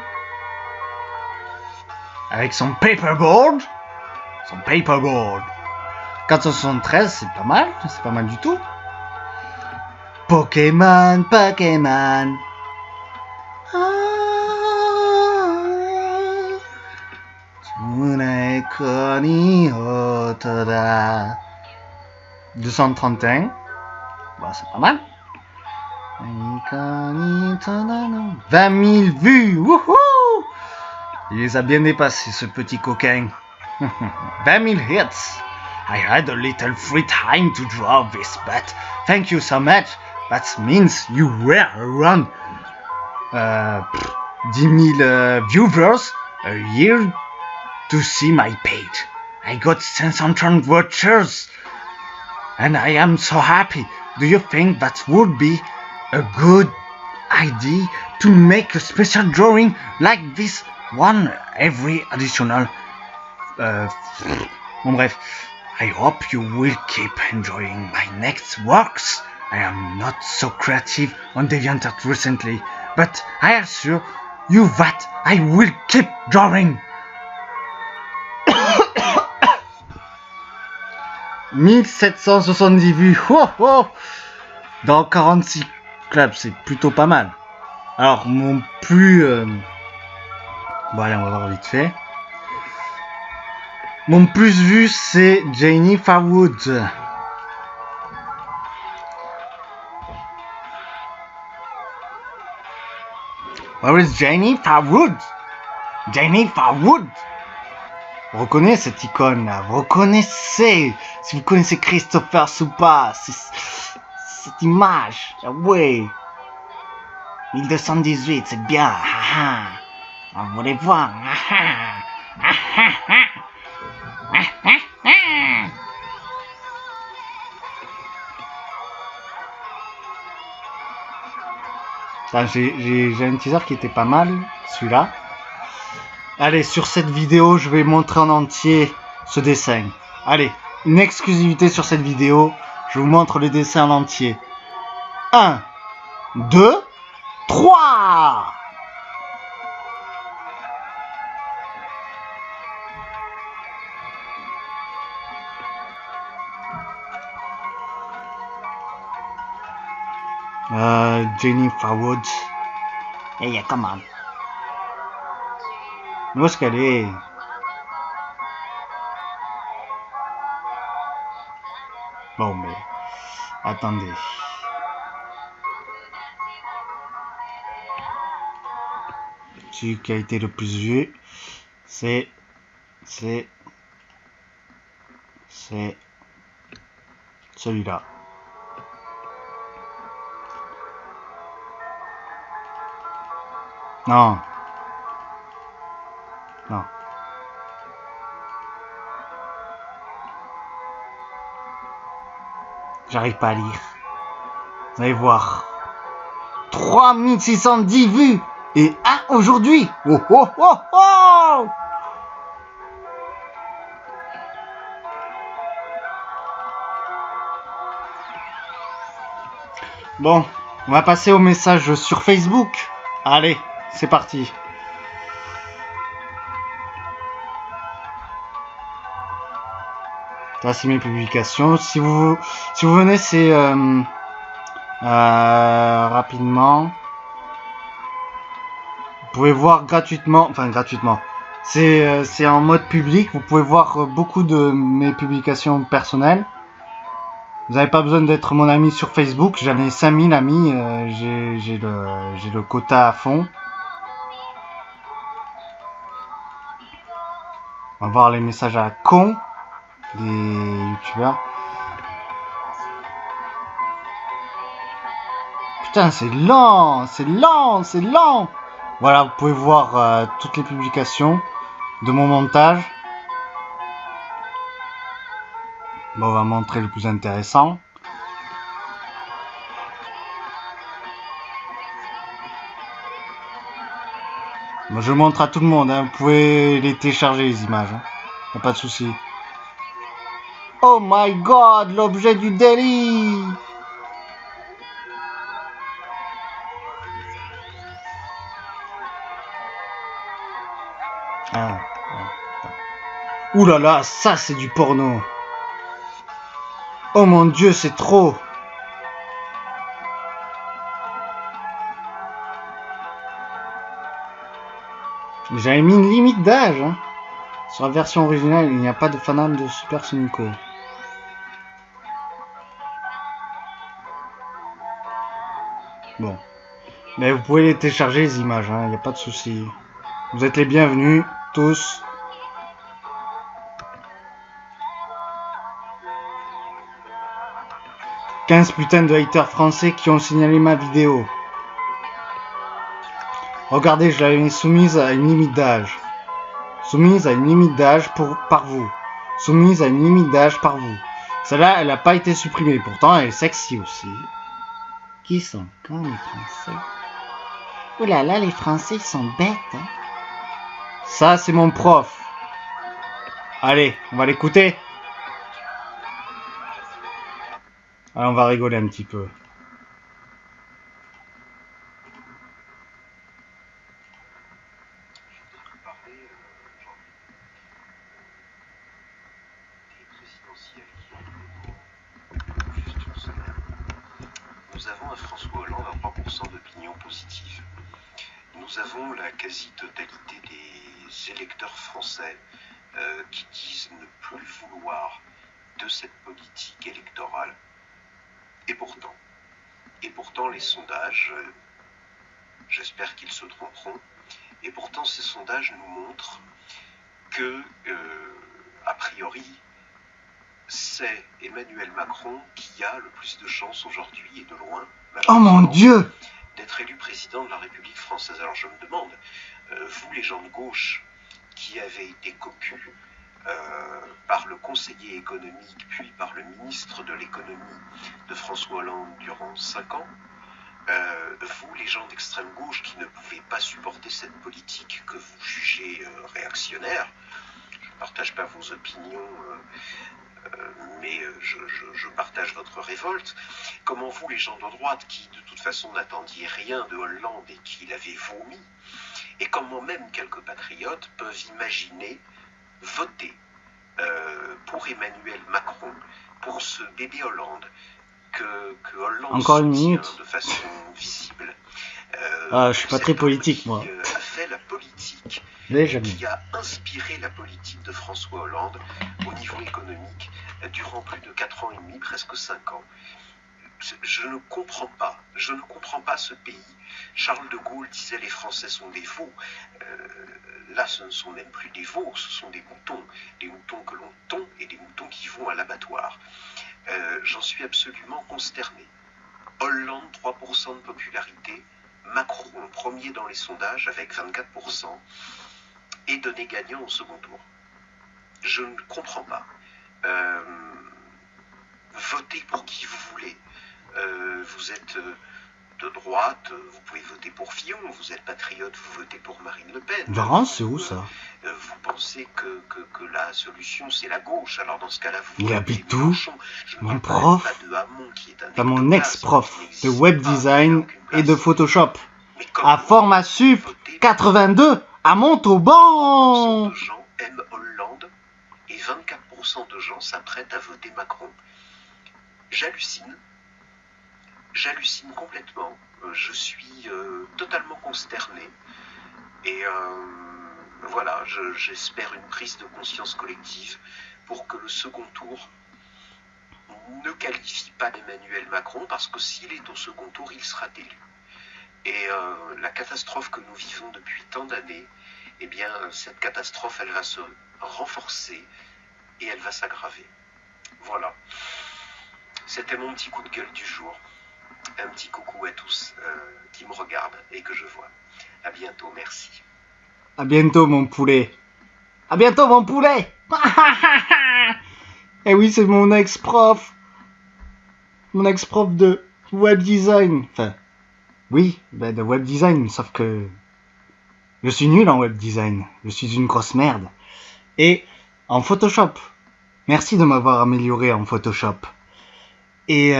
avec son paperboard. 473, c'est pas mal du tout. Pokémon. 231. Bon, c'est pas mal. 20 000 vues. Wouhou! Il les a bien dépassés, ce petit coquin. 20 000 hits. I had a little free time to draw this, but thank you so much. That means you were around 10 000 viewers a year to see my page. I got 500 watchers and I am so happy. Do you think that would be a good idea to make a special drawing like this one every additional bon bref, I hope you will keep enjoying my next works. I am not so creative on DeviantArt recently, but I assure you that I will keep drawing. 1770 vues. Oh, oh. Dans 46 clubs, c'est plutôt pas mal. Alors, mon plus... Bon, allez, on va voir vite fait. Mon plus vu, c'est Jennifer Woods. Where is Jennifer Woods? Jennifer Woods. Vous reconnaissez cette icône là? Vous reconnaissez? Si vous connaissez Christopher Soupa, cette image. Ah ouais. 1218, c'est bien. On voulait voir. J'ai un teaser qui était pas mal, celui-là. Allez, sur cette vidéo, je vais montrer en entier ce dessin. Allez, une exclusivité sur cette vidéo. Je vous montre le dessin en entier. 1, 2, 3. Jennifer Woods. Hey, come on. Où est-ce qu'elle est? Bon, mais... Attendez. Celui qui a été le plus vu, c'est celui-là. Non. Non. J'arrive pas à lire. Vous allez voir. 3610 vues. Et aujourd'hui. Oh oh oh oh. Bon, on va passer au message sur Facebook. Allez, c'est parti. Là, c'est mes publications. Si vous venez, c'est rapidement. Vous pouvez voir gratuitement. Enfin, gratuitement. C'est en mode public. Vous pouvez voir beaucoup de mes publications personnelles. Vous n'avez pas besoin d'être mon ami sur Facebook. J'en ai 5000 amis. J'ai le quota à fond. On va voir les messages à la con des youtubeurs. Putain, c'est lent, c'est lent, c'est lent. Voilà, vous pouvez voir toutes les publications de mon montage. Bon, on va montrer le plus intéressant. Bon, je montre à tout le monde, hein. Vous pouvez les télécharger les images, hein. Y a pas de souci. Oh my god, l'objet du délit. Ouh là là, ça c'est du porno. Oh mon dieu, c'est trop. J'avais mis une limite d'âge, hein. Sur la version originale, il n'y a pas de fanart de Super Sonico. Bon. Mais vous pouvez les télécharger, les images, hein, y a pas de souci. Vous êtes les bienvenus, tous. « 15 putains de haters français qui ont signalé ma vidéo. Regardez, je l'avais soumise à une limite d'âge. Soumise à une limite d'âge par vous. Soumise à une limite d'âge par vous. Celle-là, elle n'a pas été supprimée. Pourtant, elle est sexy aussi. Qui sont cons, les Français? Oh là là, les Français sont bêtes, hein. Ça, c'est mon prof. Allez, on va l'écouter. Allez, on va rigoler un petit peu. Nous avons un François Hollande à 3% d'opinion positive. Nous avons la quasi-totalité des électeurs français qui disent ne plus vouloir de cette politique électorale. Et pourtant les sondages, j'espère qu'ils se tromperont, et pourtant ces sondages nous montrent que, a priori, c'est Emmanuel Macron qui a le plus de chances aujourd'hui et de loin, oh mon Dieu, d'être élu président de la République française. Alors je me demande, vous les gens de gauche qui avez été cocus par le conseiller économique puis par le ministre de l'économie de François Hollande durant 5 ans, vous les gens d'extrême gauche qui ne pouvez pas supporter cette politique que vous jugez réactionnaire, je ne partage pas vos opinions, mais je partage votre révolte. Comment vous, les gens de droite, qui de toute façon n'attendiez rien de Hollande et qui l'avaient vomi, et comment même quelques patriotes peuvent imaginer voter pour Emmanuel Macron, pour ce bébé Hollande, que Hollande encore une soutient minute de façon visible. Je suis pas très politique, moi. A fait la politique, qui a inspiré la politique de François Hollande au niveau économique durant plus de 4 ans et demi, presque 5 ans. Je ne comprends pas ce pays. Charles de Gaulle disait les Français sont des veaux. Là, ce ne sont même plus des veaux, ce sont des moutons que l'on tond et des moutons qui vont à l'abattoir. J'en suis absolument consterné. Hollande, 3% de popularité, Macron, premier dans les sondages avec 24%, et donné gagnant au second tour. Je ne comprends pas. Votez pour qui vous voulez. Vous êtes de droite, vous pouvez voter pour Fillon, vous êtes patriote, vous votez pour Marine Le Pen. Laurent, c'est où ça? Vous pensez que la solution c'est la gauche, alors dans ce cas-là vous... Il habite où? Mon prof? Pas mon ex-prof de web design et de Photoshop. À Formasup 82 à Montauban. 24% de gens aiment Hollande et 24% de gens s'apprêtent à voter Macron. J'hallucine complètement, je suis totalement consterné et voilà, j'espère une prise de conscience collective pour que le second tour ne qualifie pas d'Emmanuel Macron, parce que s'il est au second tour, il sera élu. Et la catastrophe que nous vivons depuis tant d'années, eh bien cette catastrophe elle va se renforcer et elle va s'aggraver. Voilà. C'était mon petit coup de gueule du jour. Un petit coucou à tous qui me regardent et que je vois. À bientôt, merci. À bientôt mon poulet. À bientôt mon poulet. Eh oui, c'est mon ex-prof. Mon ex-prof de web design. Enfin, oui, de web design, sauf que je suis nul en web design. Je suis une grosse merde. Et en Photoshop. Merci de m'avoir amélioré en Photoshop. Et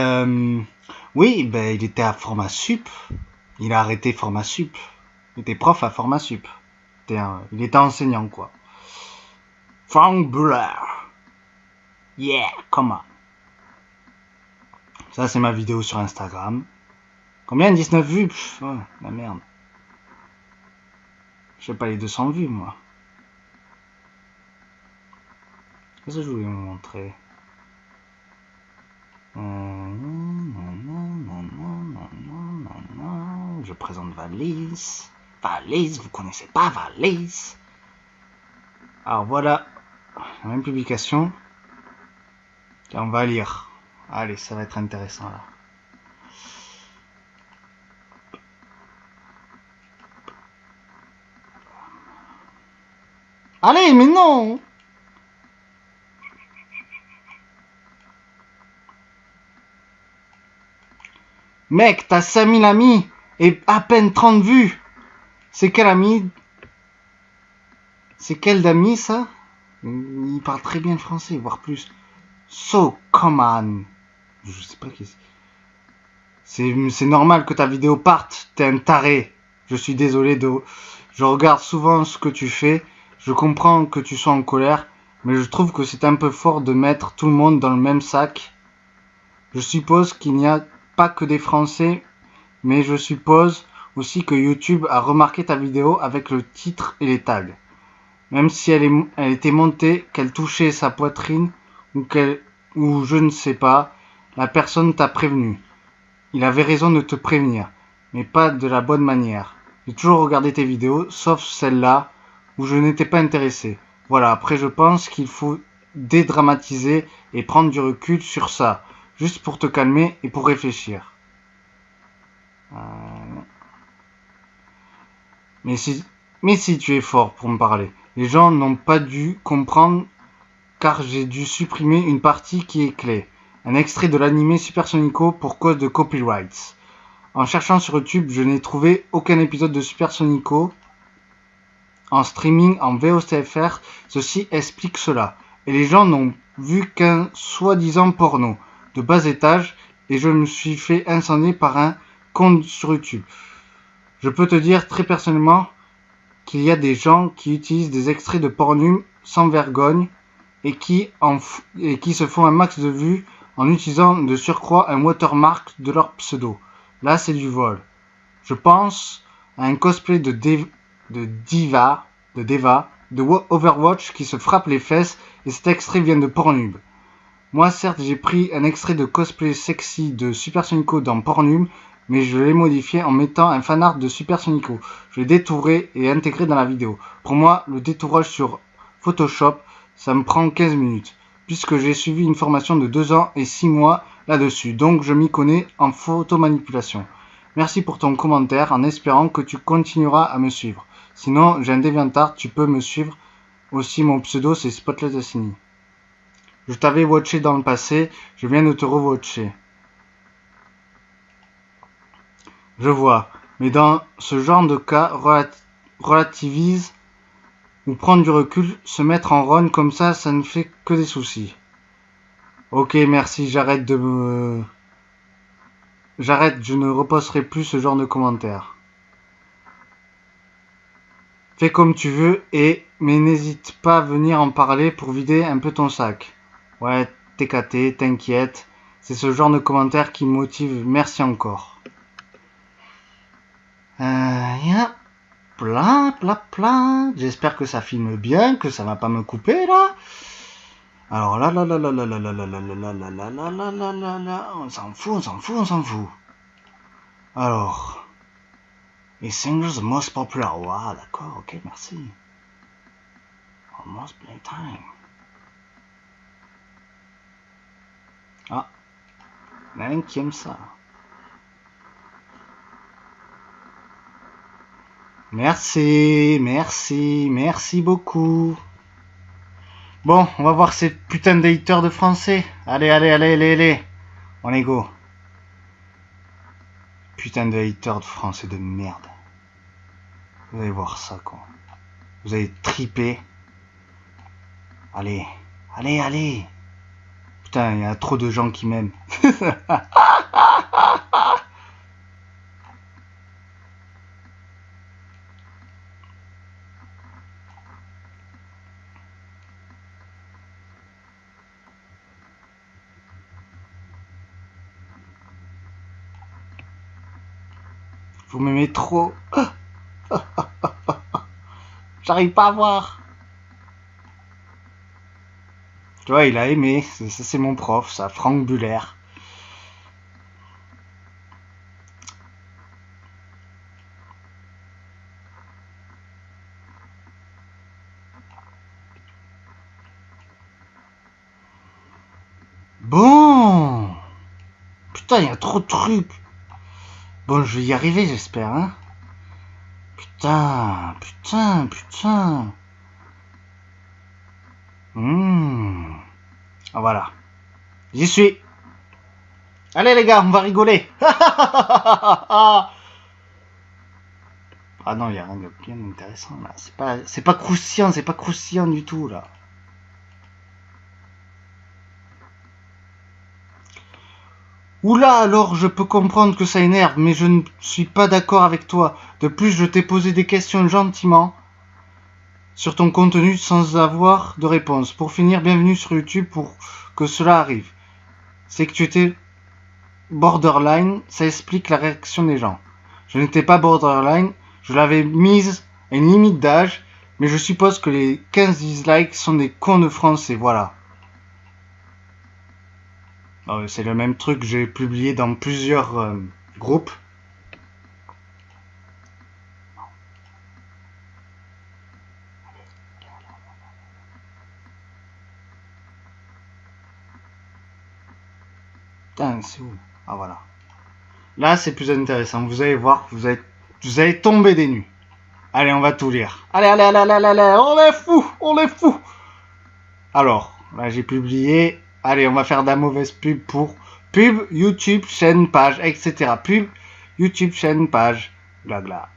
oui, il était à Formasup. Il a arrêté Formasup. Il était prof à Formasup. Il était enseignant, quoi. Frank Buller. Yeah, come on. Ça, c'est ma vidéo sur Instagram. Combien? 19 vues? Oh, la merde. Je sais pas les 200 vues, moi. Qu'est-ce que je voulais vous montrer? présente Valise. Valise, vous connaissez pas Valise? Alors voilà, la même publication. Et on va lire. Allez, ça va être intéressant là. Allez, mais non! Mec, t'as 5000 amis et à peine 30 vues. C'est quel ami? C'est quel d'amis ça? Il parle très bien le français, voire plus. So, come on. Je sais pas qui c'est. C'est normal que ta vidéo parte, t'es un taré. Je suis désolé Je regarde souvent ce que tu fais. Je comprends que tu sois en colère, mais je trouve que c'est un peu fort de mettre tout le monde dans le même sac. Je suppose qu'il n'y a pas que des Français, mais je suppose aussi que YouTube a remarqué ta vidéo avec le titre et les tags. Même si elle était montée, qu'elle touchait sa poitrine ou je ne sais pas, la personne t'a prévenu. Il avait raison de te prévenir, mais pas de la bonne manière. J'ai toujours regardé tes vidéos, sauf celle-là, où je n'étais pas intéressé. Voilà, après je pense qu'il faut dédramatiser et prendre du recul sur ça, juste pour te calmer et pour réfléchir. Mais si tu es fort pour me parler, les gens n'ont pas dû comprendre car j'ai dû supprimer une partie qui est clé. Un extrait de l'animé Supersonico pour cause de copyrights. En cherchant sur YouTube, je n'ai trouvé aucun épisode de Supersonico en streaming en VOCFR. Ceci explique cela. Et les gens n'ont vu qu'un soi-disant porno de bas étage et je me suis fait incendier par un compte sur YouTube. Je peux te dire très personnellement qu'il y a des gens qui utilisent des extraits de Pornhub sans vergogne et qui se font un max de vues en utilisant de surcroît un watermark de leur pseudo. Là, c'est du vol. Je pense à un cosplay de Deva, de Overwatch qui se frappe les fesses et cet extrait vient de Pornhub. Moi, certes, j'ai pris un extrait de cosplay sexy de Supersonico dans Pornhub, mais je l'ai modifié en mettant un fanart de Supersonico. Je l'ai détouré et intégré dans la vidéo. Pour moi, le détourage sur Photoshop, ça me prend 15 minutes, puisque j'ai suivi une formation de 2 ans et 6 mois là-dessus, donc je m'y connais en photomanipulation. Merci pour ton commentaire, en espérant que tu continueras à me suivre. Sinon, j'ai un DeviantArt, tu peux me suivre. Aussi, mon pseudo, c'est Spotlight Assini. Je t'avais watché dans le passé, je viens de te rewatcher. Je vois, mais dans ce genre de cas, relativise ou prendre du recul, se mettre en run comme ça ne fait que des soucis. Ok, merci, j'arrête, je ne reposterai plus ce genre de commentaires. Fais comme tu veux mais n'hésite pas à venir en parler pour vider un peu ton sac. Ouais, TKT, t'inquiète, c'est ce genre de commentaires qui me motive, merci encore. Plein. J'espère que ça filme bien, que ça va pas me couper là. Alors là, on s'en fout. Alors, les singles the most popular. Wow, d'accord, ok, merci. Almost playtime. Ah, il y en a un qui aime ça. Merci beaucoup. Bon, on va voir ces putains de haters de français. Allez. On est go. Putain de haters de français de merde. Vous allez voir ça, quoi. Vous allez triper. Allez. Putain, il y a trop de gens qui m'aiment. Vous m'aimez trop. J'arrive pas à voir. Tu vois, il a aimé. Ça, c'est mon prof, ça, Franck Buller. Putain, il y a trop de trucs. Bon, je vais y arriver, j'espère, hein. Putain. Ah, voilà. J'y suis. Allez, les gars, on va rigoler. Ah non, il n'y a rien de bien intéressant, là. C'est pas croustillant du tout, là. Oula, alors je peux comprendre que ça énerve, mais je ne suis pas d'accord avec toi. De plus, je t'ai posé des questions gentiment sur ton contenu sans avoir de réponse. Pour finir, bienvenue sur YouTube pour que cela arrive. C'est que tu étais borderline, ça explique la réaction des gens. Je n'étais pas borderline, je l'avais mise à une limite d'âge, mais je suppose que les 15 dislikes sont des cons de français, voilà. C'est le même truc que j'ai publié dans plusieurs groupes. Putain, c'est où? Ah voilà. Là, c'est plus intéressant. Vous allez voir, vous allez tomber des nues. Allez, on va tout lire. Allez, on est fou. Alors, là, j'ai publié. Allez, on va faire de la mauvaise pub pour pub, YouTube, chaîne, page, etc. Pub, YouTube, chaîne, page, blabla.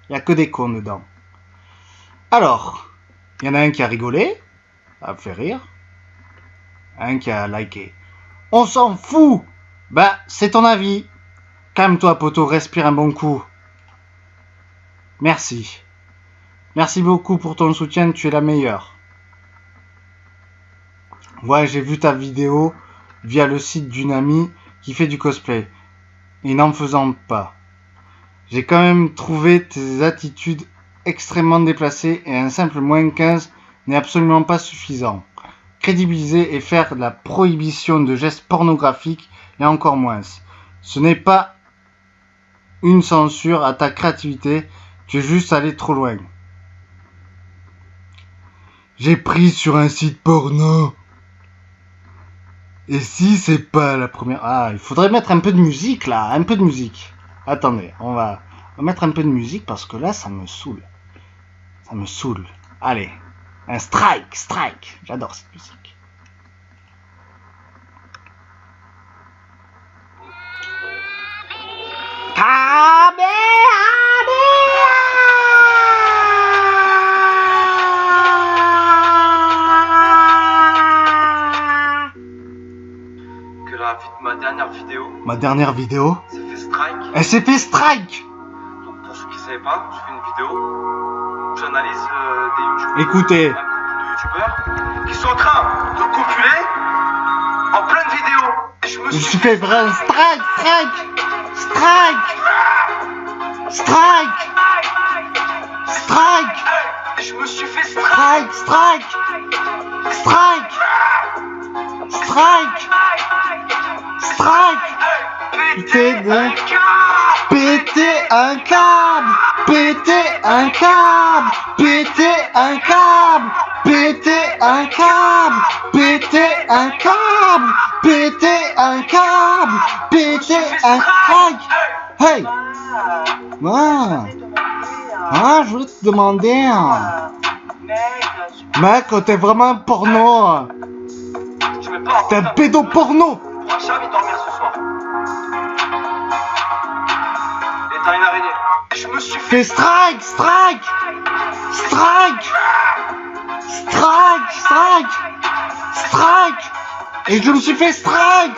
Il n'y a que des cons dedans. Alors, il y en a un qui a rigolé, ça me fait rire. Un qui a liké. On s'en fout. Bah, c'est ton avis. Calme-toi, poteau, respire un bon coup. Merci. Merci beaucoup pour ton soutien, tu es la meilleure. Ouais, j'ai vu ta vidéo via le site d'une amie qui fait du cosplay. Et n'en faisant pas. J'ai quand même trouvé tes attitudes extrêmement déplacées et un simple moins 15 n'est absolument pas suffisant. Crédibiliser et faire de la prohibition de gestes pornographiques et encore moins. Ce n'est pas une censure à ta créativité, tu es juste allé trop loin. J'ai pris sur un site porno. Et si c'est pas la première... Ah, il faudrait mettre un peu de musique là, un peu de musique. Attendez, on va mettre un peu de musique parce que là, ça me saoule. Ça me saoule. Allez, un strike. J'adore cette musique. Ma dernière vidéo elle s'est fait strike. Donc pour ceux qui ne savaient pas, je fais une vidéo où j'analyse des youtubeurs. Écoutez. Un couple de youtubeurs qui sont en train de copuler en pleine vidéo. Et je me suis fait vrai strike. Et je me suis fait strike. Péter un câble. Hey. Je voulais te demander. Mec, t'es vraiment un porno. T'es un pédoporno. On pourra jamais dormir ce soir. Et t'as une araignée. Je me suis fait strike. Et je me suis fait strike.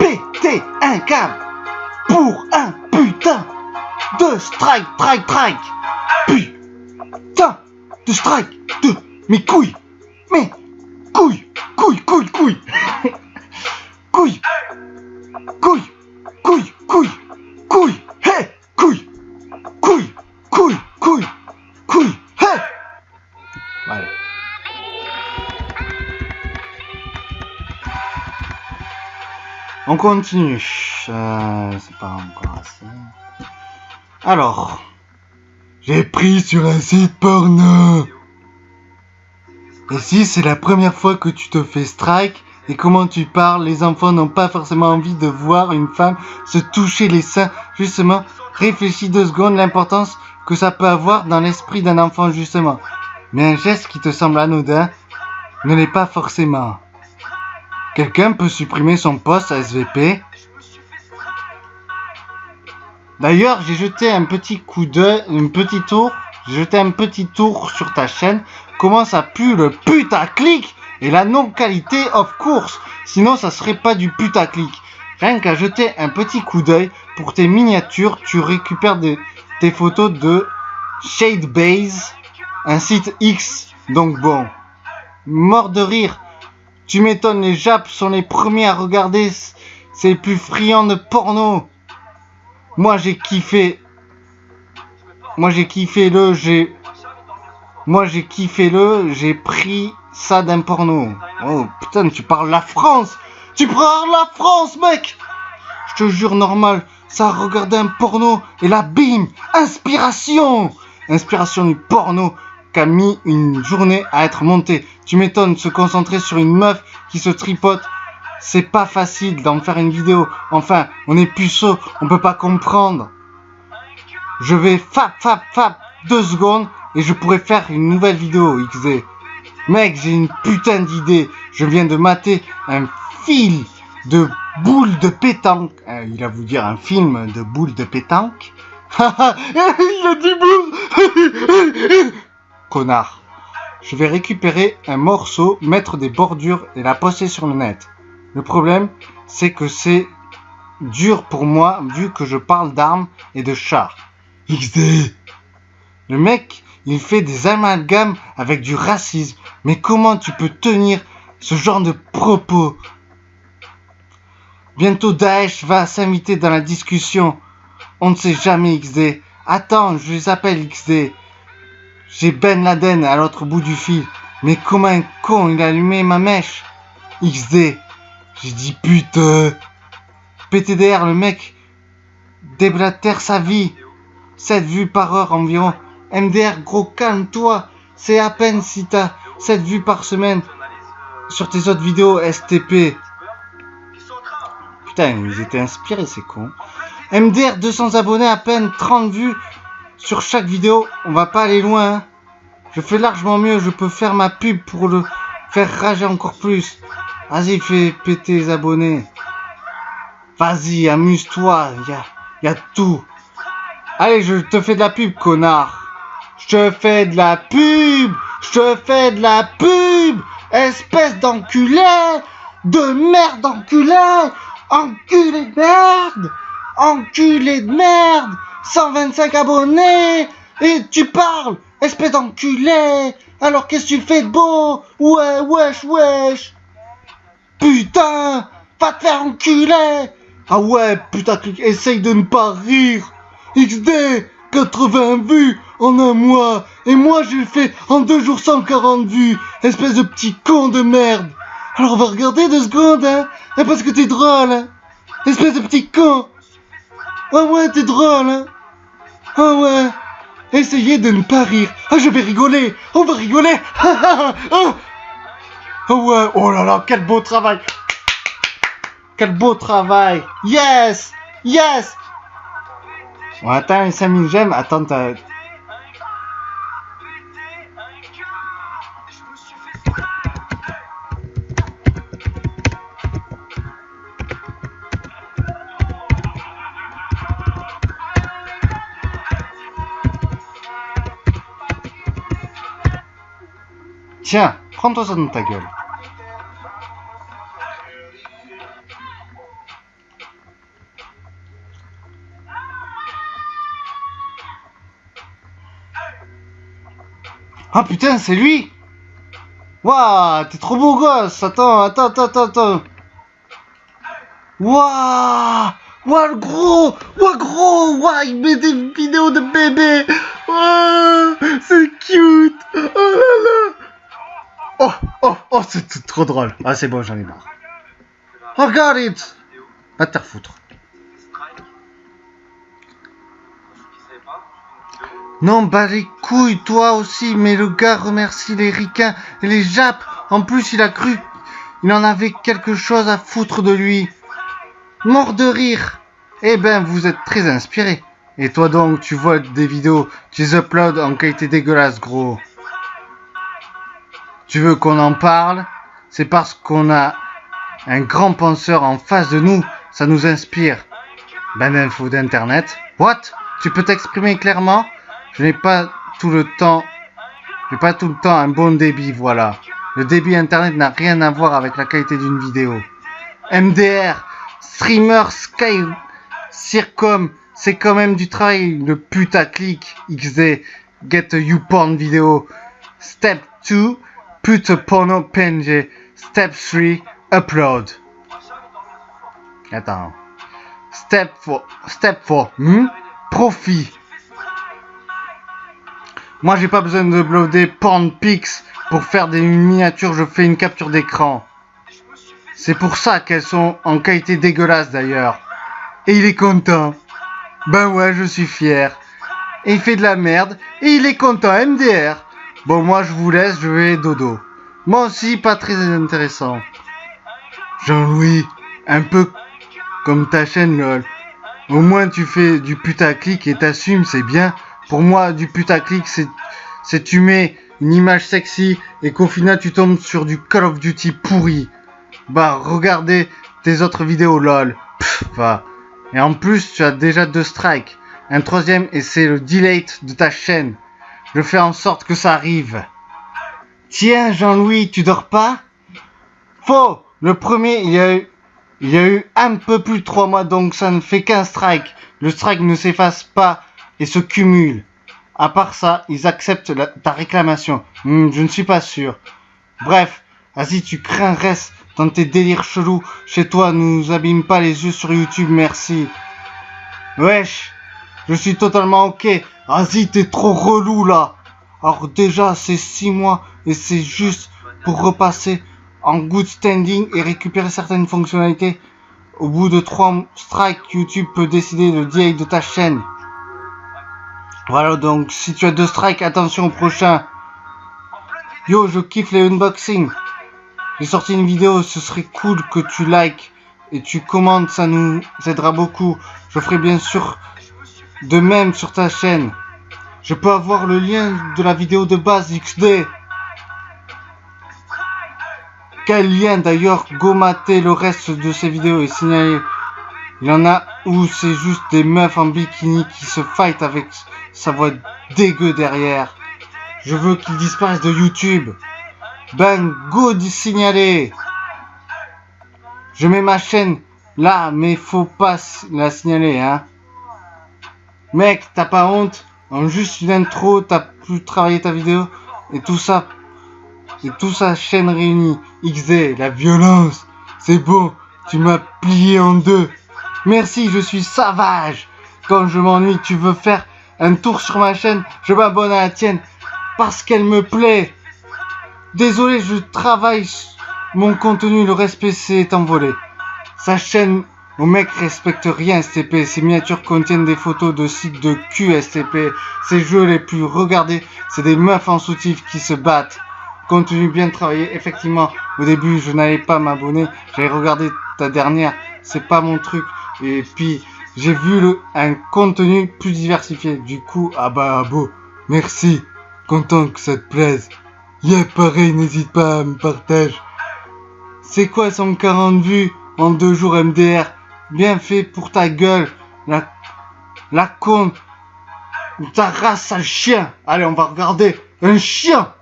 Péter un câble. Pour un putain de strike. Putain de strike de mes couilles. couille, couille. Couille. Couille. Couille, couille. Couille. Hey, couille. Couille. Couille, couille. Couille. Hey. Voilà. On continue. C'est pas encore assez. Alors, j'ai pris sur un site porno. Et si c'est la première fois que tu te fais strike, et comment tu parles, les enfants n'ont pas forcément envie de voir une femme se toucher les seins. Justement, réfléchis 2 secondes l'importance que ça peut avoir dans l'esprit d'un enfant justement. Mais un geste qui te semble anodin ne l'est pas forcément. Quelqu'un peut supprimer son post à SVP. D'ailleurs, j'ai jeté un petit coup d'œil, j'ai jeté un petit tour sur ta chaîne. Comment ça pue le putaclic et la non-qualité of course. Sinon, ça serait pas du putaclic. Rien qu'à jeter un petit coup d'œil pour tes miniatures, tu récupères tes photos de Shadebase, un site X. Donc bon, mort de rire. Tu m'étonnes, les Japs sont les premiers à regarder, c'est les plus friands de porno. Moi j'ai kiffé j'ai pris ça d'un porno. Oh putain, tu parles la France. Tu parles la France, mec. Je te jure, normal, ça a regardé un porno et là bim, inspiration du porno qu'a mis une journée à être montée. Tu m'étonnes, se concentrer sur une meuf qui se tripote, c'est pas facile d'en faire une vidéo. Enfin, on est puceau, on peut pas comprendre. Je vais fap 2 secondes et je pourrais faire une nouvelle vidéo XD. Mec, j'ai une putain d'idée. Je viens de mater un film de boules de pétanque. Il a voulu dire un film de boules de pétanque. Il a dit boule. Connard. Je vais récupérer un morceau, mettre des bordures et la poster sur le net. Le problème, c'est que c'est dur pour moi vu que je parle d'armes et de chars. XD. Le mec, il fait des amalgames avec du racisme. Mais comment tu peux tenir ce genre de propos? Bientôt Daesh va s'inviter dans la discussion. On ne sait jamais XD. Attends, je les appelle XD. J'ai Ben Laden à l'autre bout du fil. Mais comment un con, il a allumé ma mèche? XD. J'ai dit putain. PTDR, le mec déblatère sa vie. 7 vues par heure environ. MDR, gros calme-toi. C'est à peine si t'as 7 vues par semaine sur tes autres vidéos STP. Putain, ils étaient inspirés ces cons. MDR, 200 abonnés, à peine 30 vues sur chaque vidéo. On va pas aller loin. Hein. Je fais largement mieux. Je peux faire ma pub pour le faire rager encore plus. Vas-y, fais péter les abonnés. Vas-y, amuse-toi. Y a tout. Allez, je te fais de la pub, connard. Je te fais de la pub. Espèce d'enculé. De merde enculé. Enculé de merde. Enculé de merde. 125 abonnés. Et tu parles. Espèce d'enculé. Alors qu'est-ce que tu fais de beau? Ouais, wesh. Putain. Va te faire enculer. Ah ouais, putain, essaye de ne pas rire. XD, 80 vues en un mois. Et moi, j'ai fait en 2 jours 140 vues. Espèce de petit con de merde. Alors, on va regarder 2 secondes, hein. Parce que t'es drôle, hein. Espèce de petit con. Ah ouais, t'es drôle, hein. Ah ouais. Essayez de ne pas rire. Ah, je vais rigoler. On va rigoler. Oh ouais. Oh là là, quel beau travail. Quel beau travail. Yes. On atteint les 5000 j'aime. Attends, tiens, prends-toi ça dans ta gueule. Ah putain, c'est lui. Waouh, t'es trop beau gosse. Attends. Waouh, waouh, le gros. Waouh, il met des vidéos de bébé. Waouh, c'est cute. Oh là là. Oh, c'est trop drôle. Ah, c'est bon, j'en ai marre. Regarde it. Va te faire foutre. Non, bah les couilles, toi aussi, mais le gars remercie les ricains et les japs. En plus, il a cru il en avait quelque chose à foutre de lui. Mort de rire. Eh ben, vous êtes très inspiré. Et toi donc, tu vois des vidéos, tu les uploads en qualité dégueulasse, gros. Tu veux qu'on en parle? C'est parce qu'on a un grand penseur en face de nous, ça nous inspire. Ben d'infos d'internet. What? Tu peux t'exprimer clairement? Je n'ai pas tout le temps un bon débit, voilà. Le débit internet n'a rien à voir avec la qualité d'une vidéo. MDR, streamer, Sky, Circom, c'est quand même du travail, le putaclic, XD, get a YouPorn vidéo. Step 2, put a porno PNG. Step 3, upload. Attends. Step 4, profit. Moi, j'ai pas besoin de uploader PornPix pour faire des miniatures, je fais une capture d'écran. C'est pour ça qu'elles sont en qualité dégueulasse d'ailleurs. Et il est content. Ben ouais, je suis fier. Et il fait de la merde, et il est content, MDR. Bon, moi, je vous laisse, je vais dodo. Moi aussi, pas très intéressant. Jean-Louis, un peu comme ta chaîne, lol. Au moins, tu fais du putaclic et t'assumes, c'est bien. Pour moi, du putaclic, c'est tu mets une image sexy et qu'au final, tu tombes sur du Call of Duty pourri. Bah, regardez tes autres vidéos, lol. Pff, va. Et en plus, tu as déjà 2 strikes. Un 3e, et c'est le delete de ta chaîne. Je fais en sorte que ça arrive. Tiens, Jean-Louis, tu dors pas? Faux. Le premier, il y a eu un peu plus de 3 mois, donc ça ne fait qu'un strike. Le strike ne s'efface pas et se cumule. À part ça, ils acceptent ta réclamation. Je ne suis pas sûr. Bref, vas-y, tu crains, reste dans tes délires chelous. Chez toi, nous abîme pas les yeux sur YouTube, merci. Wesh, je suis totalement ok. Vas-y, t'es trop relou là. Alors déjà, c'est 6 mois et c'est juste pour repasser en good standing et récupérer certaines fonctionnalités. Au bout de 3 strikes, YouTube peut décider de delete de ta chaîne. Voilà, donc si tu as 2 strikes, attention au prochain. Yo, je kiffe les unboxings. J'ai sorti une vidéo, ce serait cool que tu likes et tu commentes, ça nous aidera beaucoup. Je ferai bien sûr de même sur ta chaîne. Je peux avoir le lien de la vidéo de base XD. Quel lien d'ailleurs? Go mater le reste de ces vidéos et signaler. Il y en a où c'est juste des meufs en bikini qui se fight avec sa voix dégueu derrière. Je veux qu'ils disparaissent de YouTube. Ben go signaler. Je mets ma chaîne là, mais faut pas la signaler, hein. Mec, t'as pas honte? En juste une intro, t'as pu travailler ta vidéo et tout ça. Et tout ça, chaîne réunie. XD, la violence. C'est bon, tu m'as plié en 2. Merci, je suis sauvage. Quand je m'ennuie, tu veux faire un tour sur ma chaîne, je m'abonne à la tienne parce qu'elle me plaît. Désolé, je travaille mon contenu, le respect s'est envolé. Sa chaîne, au mec respecte rien STP. Ces miniatures contiennent des photos de sites de cul STP. Ces jeux les plus regardés, c'est des meufs en soutif qui se battent. Contenu bien travaillé, effectivement. Au début, je n'allais pas m'abonner. J'avais regardé ta dernière, c'est pas mon truc. Et puis, j'ai vu un contenu plus diversifié. Du coup, ah bah beau. Merci. Content que ça te plaise. Yeah, pareil, n'hésite pas à me partager. C'est quoi 140 vues en 2 jours MDR? Bien fait pour ta gueule. La con. Ta race, sale chien. Allez, on va regarder un chien.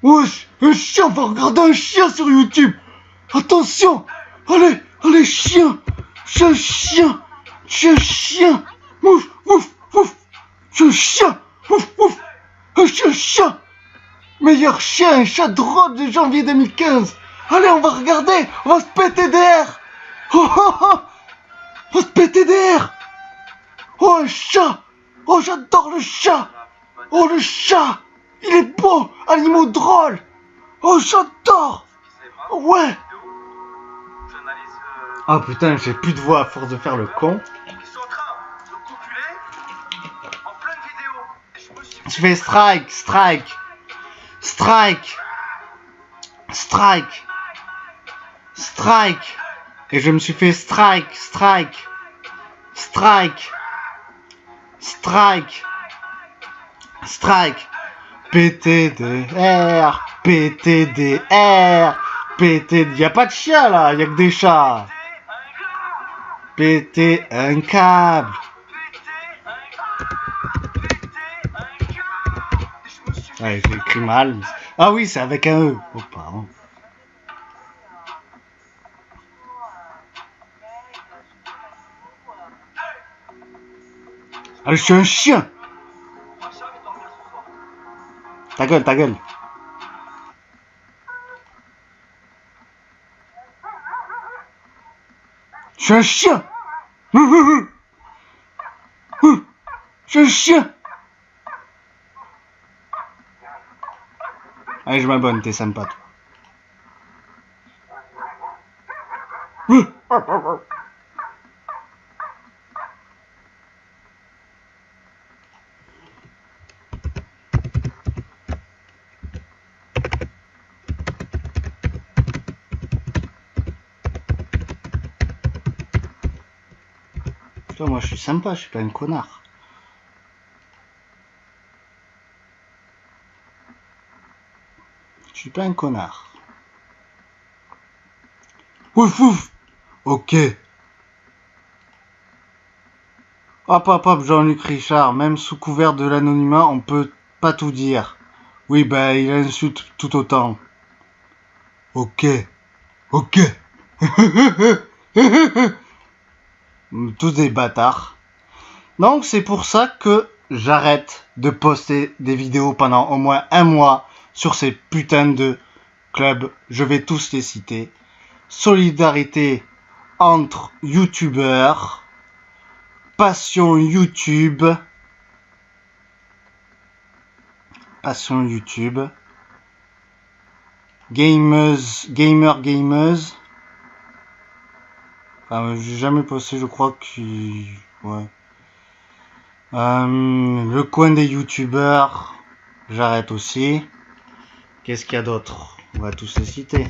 Wesh, un chien, on va regarder un chien sur YouTube. Attention. Allez, chien. Je suis un chien. Ouf. Je suis un chien. Ouf. Je suis un chien. Meilleur chien et chat drôle de janvier 2015. Allez, on va regarder. On va se péter d'air. Oh, oh, oh. On va se péter d'air. Oh, un chat. Oh, j'adore le chat. Oh, le chat. Il est beau. Animaux drôles. Oh, j'adore. Ouais. Ah putain, j'ai plus de voix à force de faire le con. Ils sont en train de copuler en pleine vidéo. Je fais strike, strike, strike, strike, strike. Et je me suis fait strike, strike, strike, strike, strike. PTDR, PTDR, PTD. Y a pas de chien là, y a que des chats. Péter un câble. Ouais, j'ai écrit mal. Ah oui, c'est avec un E. Oh, pardon. Ah, je suis un chien. Ta gueule, ta gueule. Je suis un chien. Je suis un chien. Allez, je m'abonne, t'es sympa, toi. Putain, moi je suis sympa, je suis pas un connard. Je suis pas un connard. Ouf ouf. Ok. Hop hop hop, Jean-Luc Richard, même sous couvert de l'anonymat, on peut pas tout dire. Oui, bah il insulte tout autant. Ok. Ok. Tous des bâtards. Donc c'est pour ça que j'arrête de poster des vidéos pendant au moins un mois sur ces putains de clubs. Je vais tous les citer. Solidarité entre youtubeurs. Passion YouTube. Passion YouTube. Gameuse. Enfin, j'ai jamais posté, je crois que... Ouais. Le coin des youtubeurs. J'arrête aussi. Qu'est-ce qu'il y a d'autre? On va tous les citer.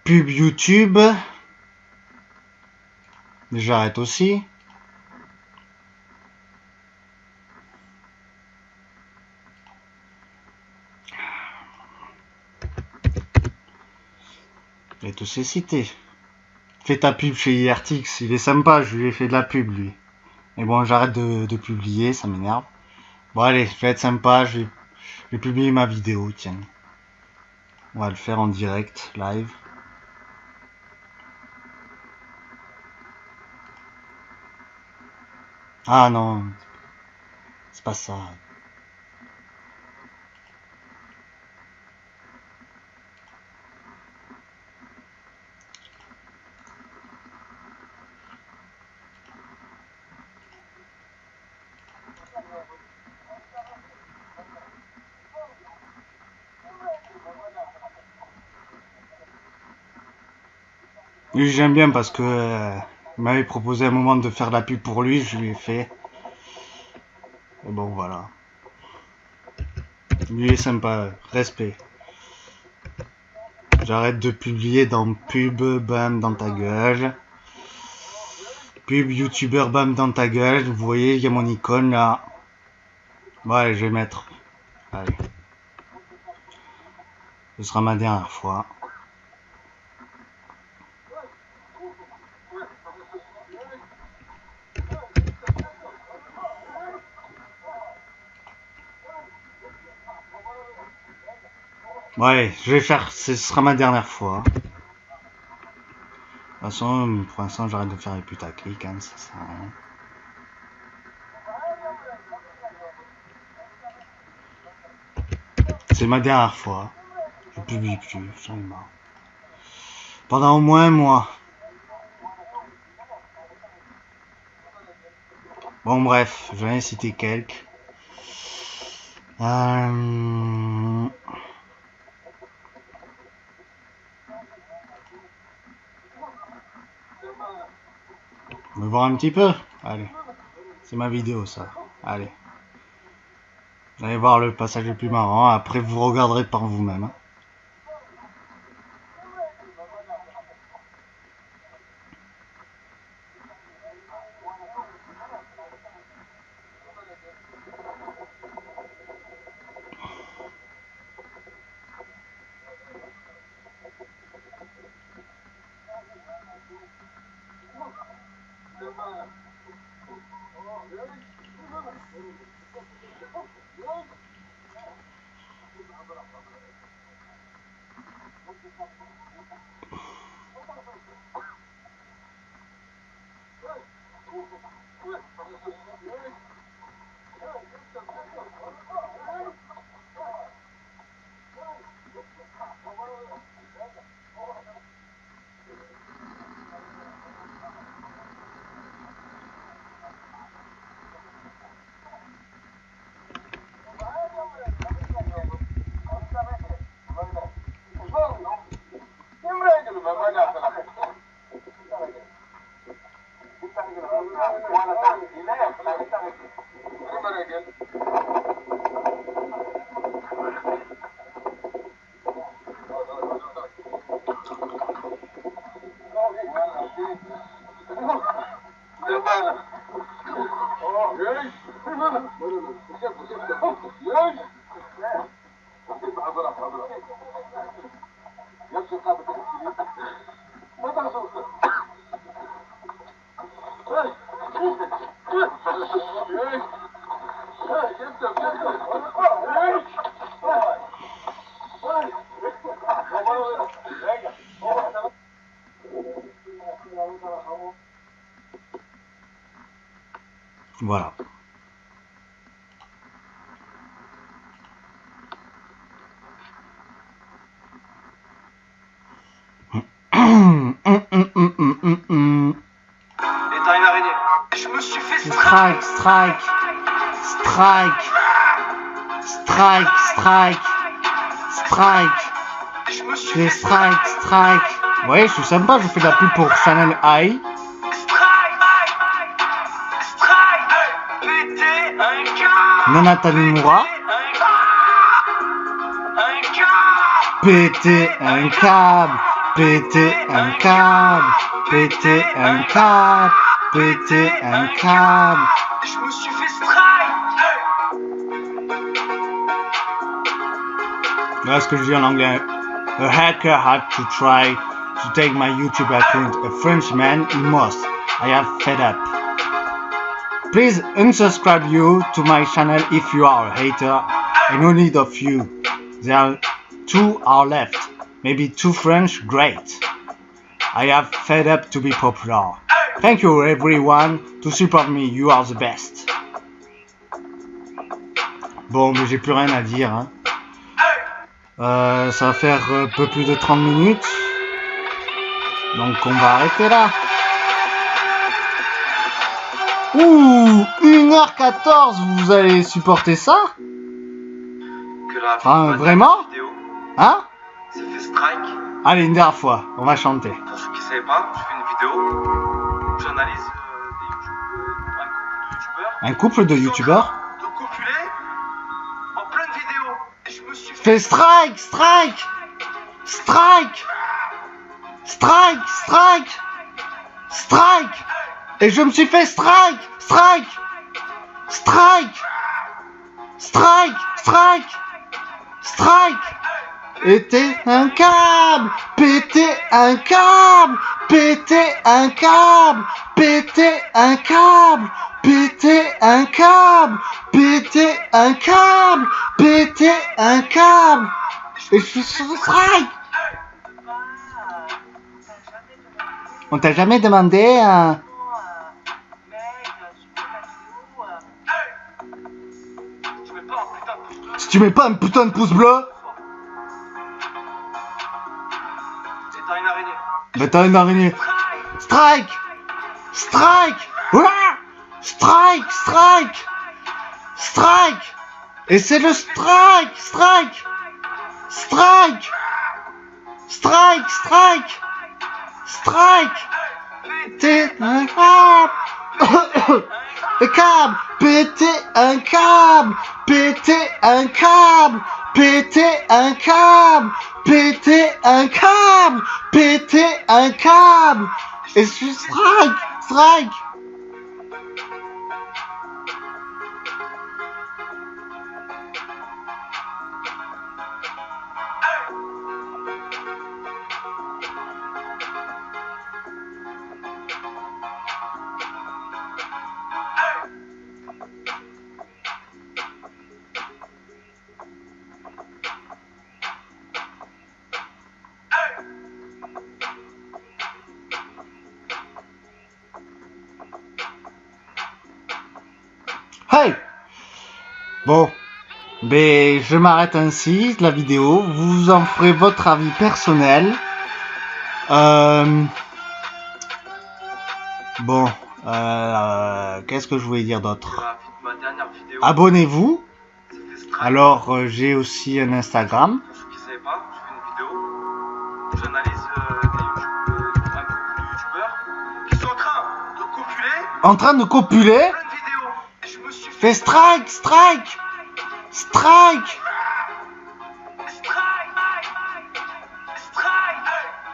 Pub YouTube. J'arrête aussi. Et tous ces cités. Fais ta pub chez IRTX, il est sympa, je lui ai fait de la pub lui. Mais bon, j'arrête de publier, ça m'énerve. Bon allez, je vais être sympa, je vais publier ma vidéo, tiens. On va le faire en direct, live. Ah non, c'est pas ça. Lui j'aime bien parce que il m'avait proposé un moment de faire de la pub pour lui, je lui ai fait. Et bon voilà. Lui est sympa, respect. J'arrête de publier dans pub, bam dans ta gueule. Pub youtubeur, bam dans ta gueule. Vous voyez, il y a mon icône là. Bon allez, je vais mettre. Allez. Ce sera ma dernière fois. Ouais, je vais faire, ce sera ma dernière fois. façon, pour l'instant, j'arrête de faire les putaclic, hein, ça sert à rien. C'est ma dernière fois. Je publie plus, j'en ai marre. Pendant au moins un mois. Bon bref, je vais en citer quelques. On va voir un petit peu. Allez, c'est ma vidéo ça. Allez. Vous allez voir le passage le plus marrant. Après vous regarderez par vous-même. Hein. Voilà. Étant une araignée. Je me suis fait Strike, strike, strike, strike, strike, strike. Je me suis C'est fait strike, strike. Ouais, je suis sympa, je fais de la pub pour Channel I. Nana Tanimura. Péter un câble, péter un câble, péter un câble, péter un câble. Je me suis fait strike. Voilà ce que je dis en anglais. A hacker had to try to take my YouTube account. A Frenchman, he must. I have fed up. Please unsubscribe you to my channel if you are a hater. I no need of you. There are 2 are left. Maybe 2 French, great. I have fed up to be popular. Thank you everyone to support me. You are the best. Bon, mais j'ai plus rien à dire. Hein. Ça va faire un peu plus de 30 minutes. Donc on va arrêter là. Ouh, 1h14, vous allez supporter ça? Enfin, vraiment? Hein? C'est fait strike. Allez, une dernière fois, on va chanter. Pour ceux qui ne savaient pas, je fais une vidéo où j'analyse Un couple de youtubeurs? de copuler en pleine vidéo. Et je me suis Fais strike, strike, strike, strike, strike, strike. Et je me suis fait strike, strike, strike, strike, strike, strike. Péter un câble, péter un câble, péter un câble, péter un câble, péter un câble, péter un câble, péter un câble. Et je suis sur le strike. On t'a jamais demandé si tu mets pas un putain de pouce bleu, t'as une araignée. bah t'as une araignée. Strike! Strike! Ouah! Strike! Strike! Strike! Et c'est le strike! Strike! Strike! Strike! Strike! Strike! Péter un câble! Un câble! Péter un câble! Péter un câble! Péter un câble! Péter un câble! Péter un câble! Et je suis strike! Strike! Hey! Bon, ben je m'arrête ainsi la vidéo. Vous en ferez votre avis personnel. Bon, qu'est-ce que je voulais dire d'autre? Ma dernière vidéo. Abonnez-vous. C'était Strike. Alors, j'ai aussi un Instagram. Pour ceux qui ne savaient pas, je fais une vidéo où j'analyse un couple de youtubeurs qui sont en train de copuler. En train de copuler. Plein de vidéos. Et je me suis Fais strike, strike, strike.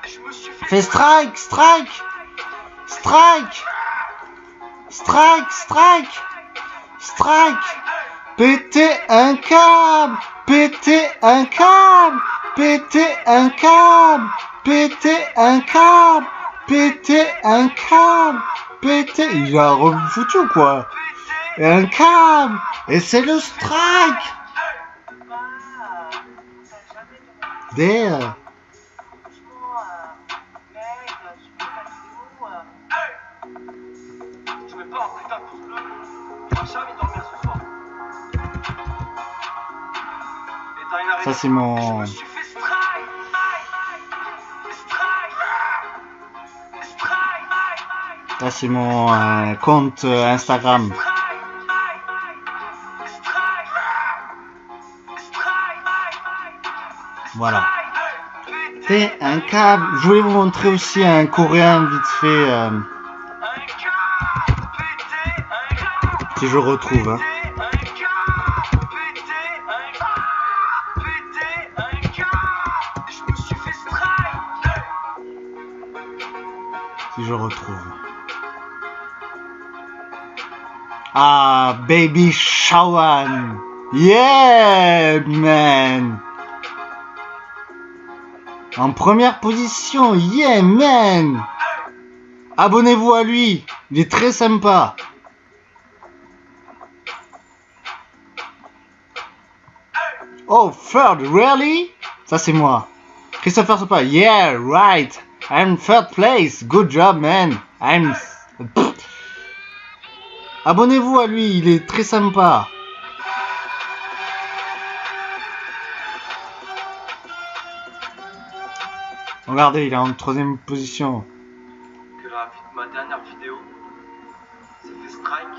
Je me suis fait Fais strike, strike, strike, strike, strike, strike. Péter un câble, péter un câble, péter un câble, péter un câble, péter un câble, péter. Il a refoutu ou quoi? Un câble. Et c'est le strike. There. Je mets pas un putain de pouce bleu. Il va jamais dormir ce soir. Et t'as une araignée. Ça c'est mon. Je me suis fait strike. Ça c'est mon compte Instagram. Voilà. C'est un câble. Je voulais vous montrer aussi un coréen vite fait. Si je retrouve. Hein. Si je retrouve. Ah, Baby Shawan. Yeah, man. En première position, yeah, man. Abonnez-vous à lui. Il est très sympa. Oh, third, really? Ça, c'est moi. Christopher Sopa. Yeah, right. I'm third place. Good job, man. Abonnez-vous à lui, il est très sympa. Regardez, il est en 3ème position. Que ma dernière vidéo, c'était Strike.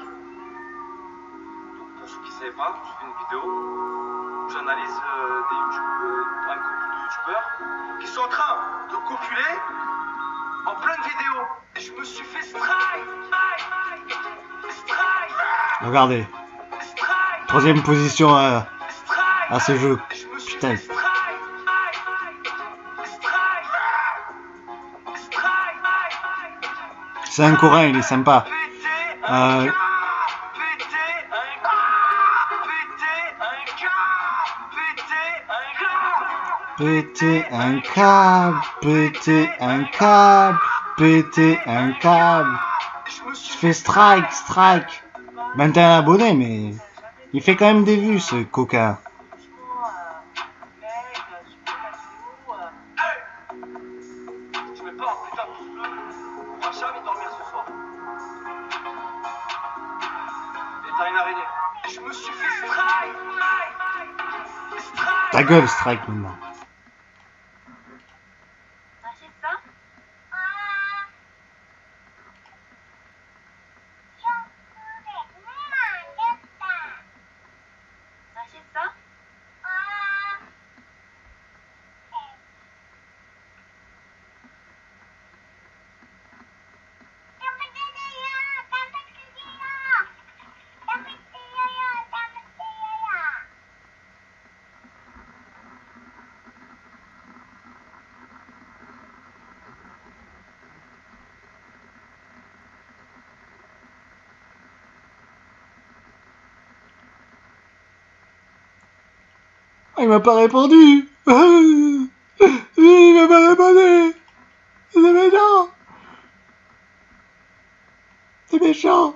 Donc pour ceux qui ne savaient pas, je fais une vidéo où j'analyse un couple de youtubeurs qui sont en train de copuler en pleine vidéo. Et je me suis fait strike. Regardez. 3ème position à ce jeu. Putain. C'est un coréen, il est sympa. Péter un câble, péter un câble, péter un câble. Je fais strike, strike. 21 abonnés, mais il fait quand même des vues, ce coquin. Je mets pas un putain de pouce bleu. Ta gueule, Strike, maintenant. Il m'a pas répondu. Il m'a pas répondu. C'est méchant. C'est méchant.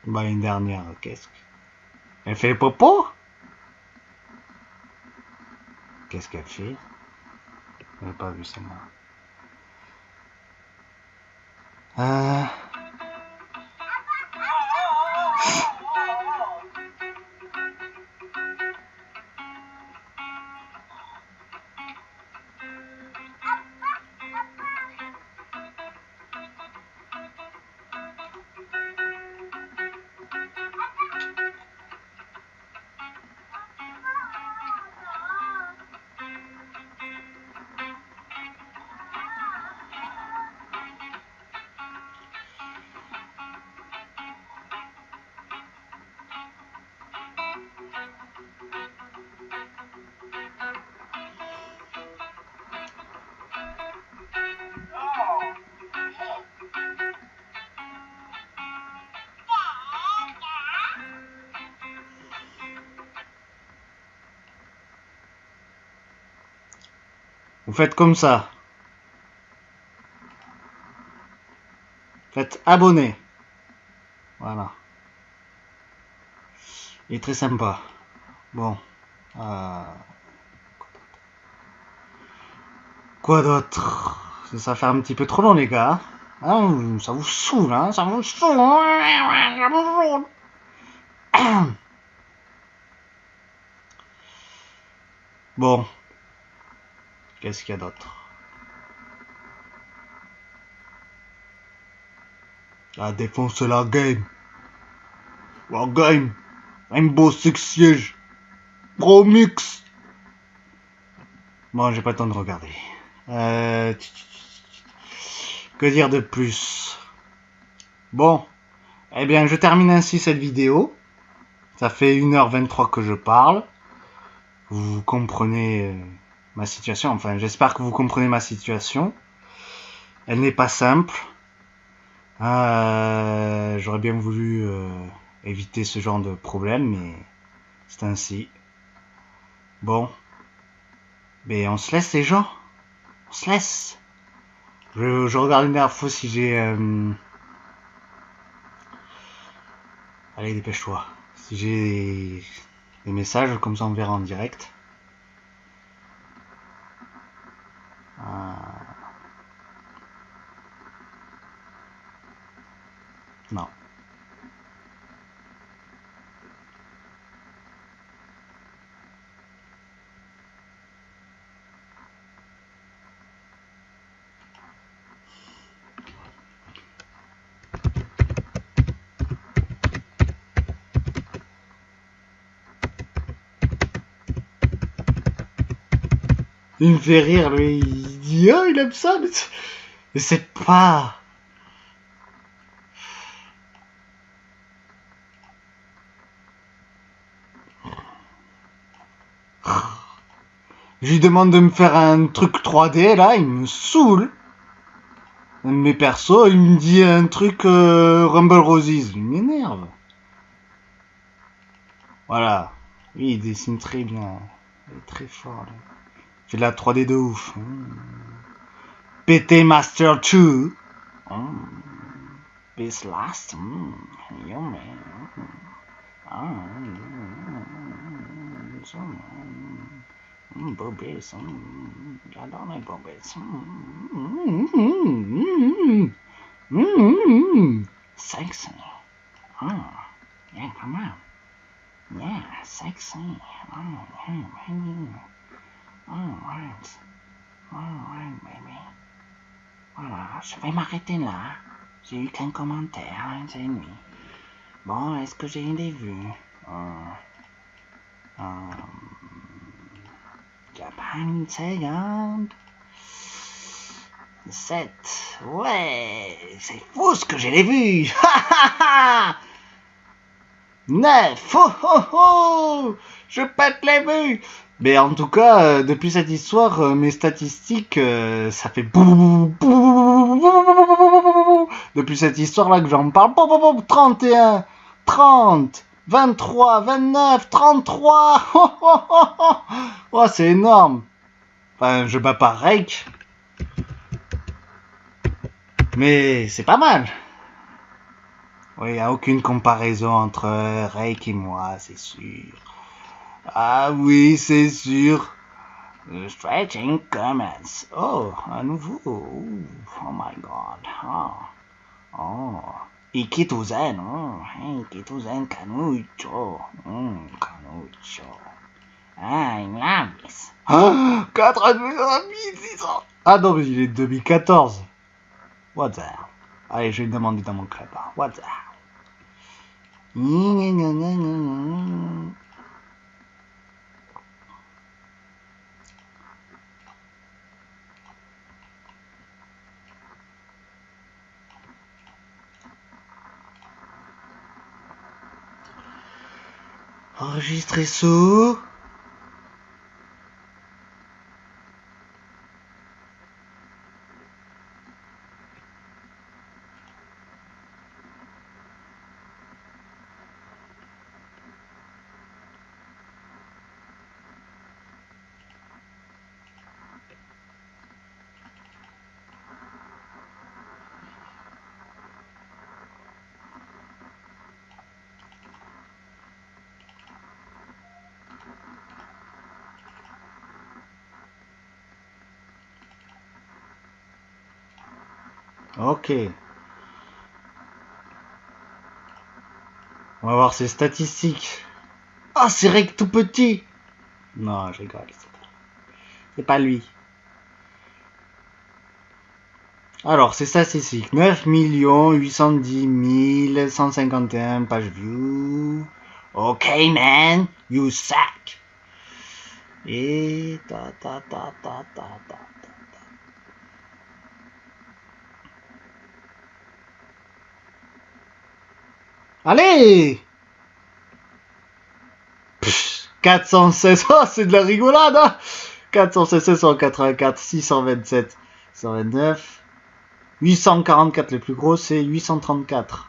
Bah, une dernière, qu'est-ce que... Elle fait popo? Qu'est-ce qu'elle fait? Je n'ai pas vu ça, moi. Vous faites comme ça. Faites abonner. Voilà. Il est très sympa. Bon. Quoi d'autre? Ça fait un petit peu trop long, les gars. Hein, ça vous saoule, hein? Ça vous saoule. Bon. Qu'est-ce qu'il y a d'autre? Ah, défonce la game. La game. Rainbow Six Siege. Pro Mix. Bon, j'ai pas le temps de regarder. Que dire de plus? Bon. Eh bien, je termine ainsi cette vidéo. Ça fait 1h23 que je parle. Vous comprenez ma situation. Enfin, j'espère que vous comprenez ma situation. Elle n'est pas simple. J'aurais bien voulu éviter ce genre de problème, mais c'est ainsi. Bon. Mais on se laisse, les gens. On se laisse. Je regarde une dernière fois si j'ai... Allez, dépêche-toi. Si j'ai des messages, comme ça on verra en direct. Non. Il me fait rire, lui. Il dit, oh, il aime ça, mais c'est pas... Je lui demande de me faire un truc 3D, là, il me saoule. Un de mes persos, il me dit un truc Rumble Roses, il m'énerve. Voilà. Oui, il dessine très bien. Il est très fort, là. Il fait de la 3D de ouf. PT Master 2. This last. You man. Boobies. J'adore les boobies. Sexy. Oh, yeah, come on. Yeah, sexy. Oh, yeah, baby. Alright. Alright, baby. Voilà, je vais m'arrêter là. J'ai eu qu'un commentaire, c'est nuit. Bon, est-ce que j'ai des vues? Japan, une seconde. 7. Ouais, c'est fou ce que j'ai les vues. 9. Oh, oh, oh, je pète les vues. Mais en tout cas, depuis cette histoire, mes statistiques, ça fait boum, boum, boum. Depuis cette histoire-là que j'en parle, 31, 30, 23, 29, 33. Oh, oh, oh, oh. Oh, c'est énorme. Enfin, je bats pas Rake. Mais c'est pas mal. Oui, il n'y a aucune comparaison entre Rake et moi, c'est sûr. Ah oui, c'est sûr. Stretching comments. Oh, à nouveau. Oh my god. Oh. Ikituzen. Ikituzen Canuccio. Canuccio. Il l'avis. 4600. Ah non, mais il est 2014. What the hell? Allez, je vais le demander dans mon club. What the hell? Enregistrer sous. Ok. On va voir ses statistiques. Ah, c'est Rake tout petit. Non, je rigole. C'est pas lui. Alors, c'est statistiques. 9 810 151 page view. Ok, man. You suck. Et ta. Allez! 416, oh, c'est de la rigolade, hein! 416, 184, 627, 129, 844, le plus gros, c'est 834.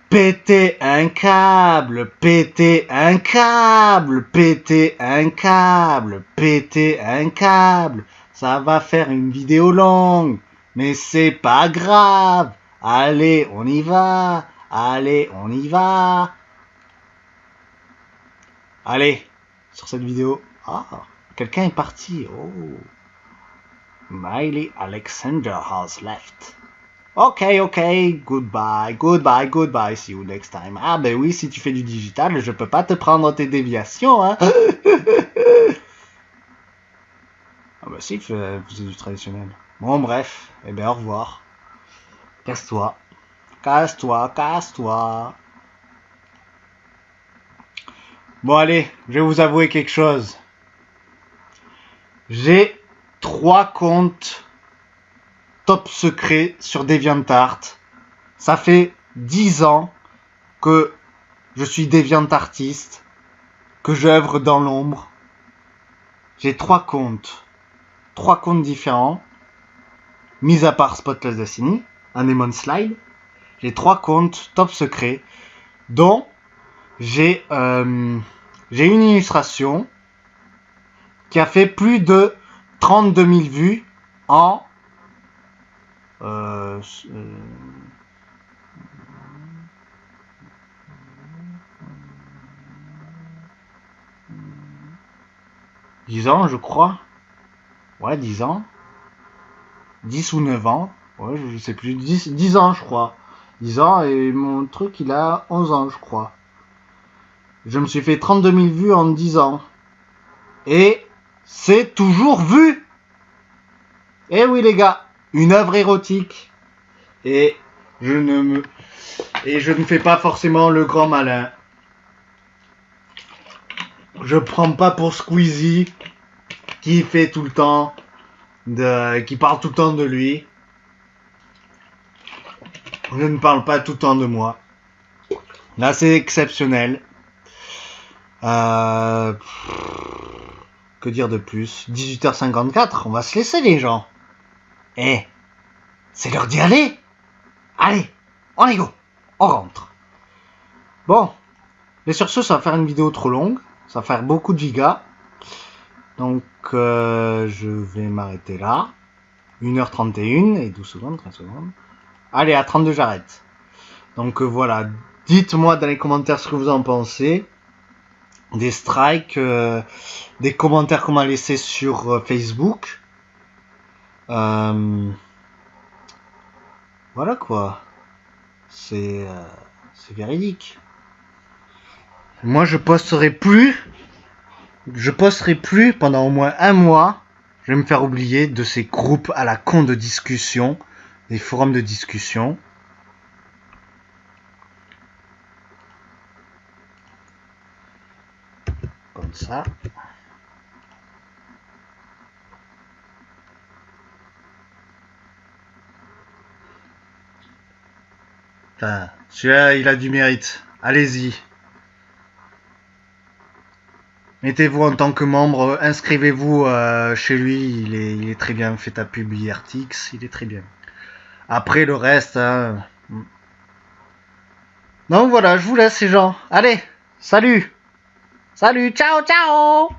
Péter un câble, péter un câble, péter un câble, péter un câble. Ça va faire une vidéo longue, mais c'est pas grave. Allez, on y va. Allez, on y va. Allez, sur cette vidéo. Ah, quelqu'un est parti. Oh. Miley Alexander has left. Ok, goodbye, see you next time. Ah ben oui, si tu fais du digital, je peux pas te prendre tes déviations, hein. Ah ben si, tu fais du traditionnel. Bon bref, eh ben au revoir. Casse-toi. Bon allez, je vais vous avouer quelque chose. J'ai 3 comptes top secret sur DeviantArt. Ça fait 10 ans que je suis DeviantArtiste, que j'œuvre dans l'ombre. J'ai 3 comptes différents, mis à part Spotless Destiny, Anemone Slide. J'ai 3 comptes top secret, dont j'ai une illustration qui a fait plus de 32 000 vues en 10 ans, je crois. Ouais, 10 ans. 10 ou 9 ans. Ouais, je sais plus. 10 ans, je crois. 10 ans et mon truc il a 11 ans je crois. Je me suis fait 32 000 vues en 10 ans. Et c'est toujours vu. Eh oui les gars, une œuvre érotique. Et je ne fais pas forcément le grand malin. Je prends pas pour Squeezie qui fait tout le temps qui parle tout le temps de lui. Je ne parle pas tout le temps de moi. Là c'est exceptionnel. Que dire de plus? 18h54, on va se laisser les gens. Eh, c'est l'heure d'y aller. Allez, on y go, on rentre. Bon, et sur ce, ça va faire une vidéo trop longue. Ça va faire beaucoup de gigas. Donc, je vais m'arrêter là. 1h31 et 12 secondes, 13 secondes. Allez, à 32, j'arrête. Donc, voilà. Dites-moi dans les commentaires ce que vous en pensez. Des strikes, des commentaires qu'on m'a laissés sur Facebook. Voilà quoi. C'est véridique. Moi je posterai plus pendant au moins un mois. Je vais me faire oublier de ces groupes à la con de discussion, des forums de discussion. Comme ça. Enfin, celui-là, il a du mérite. Allez-y. Mettez-vous en tant que membre, inscrivez-vous chez lui, il est très bien. Fait ta pub IRTX, il est très bien. Après le reste, hein. Donc voilà, je vous laisse les gens. Allez, salut. Salut, ciao, ciao.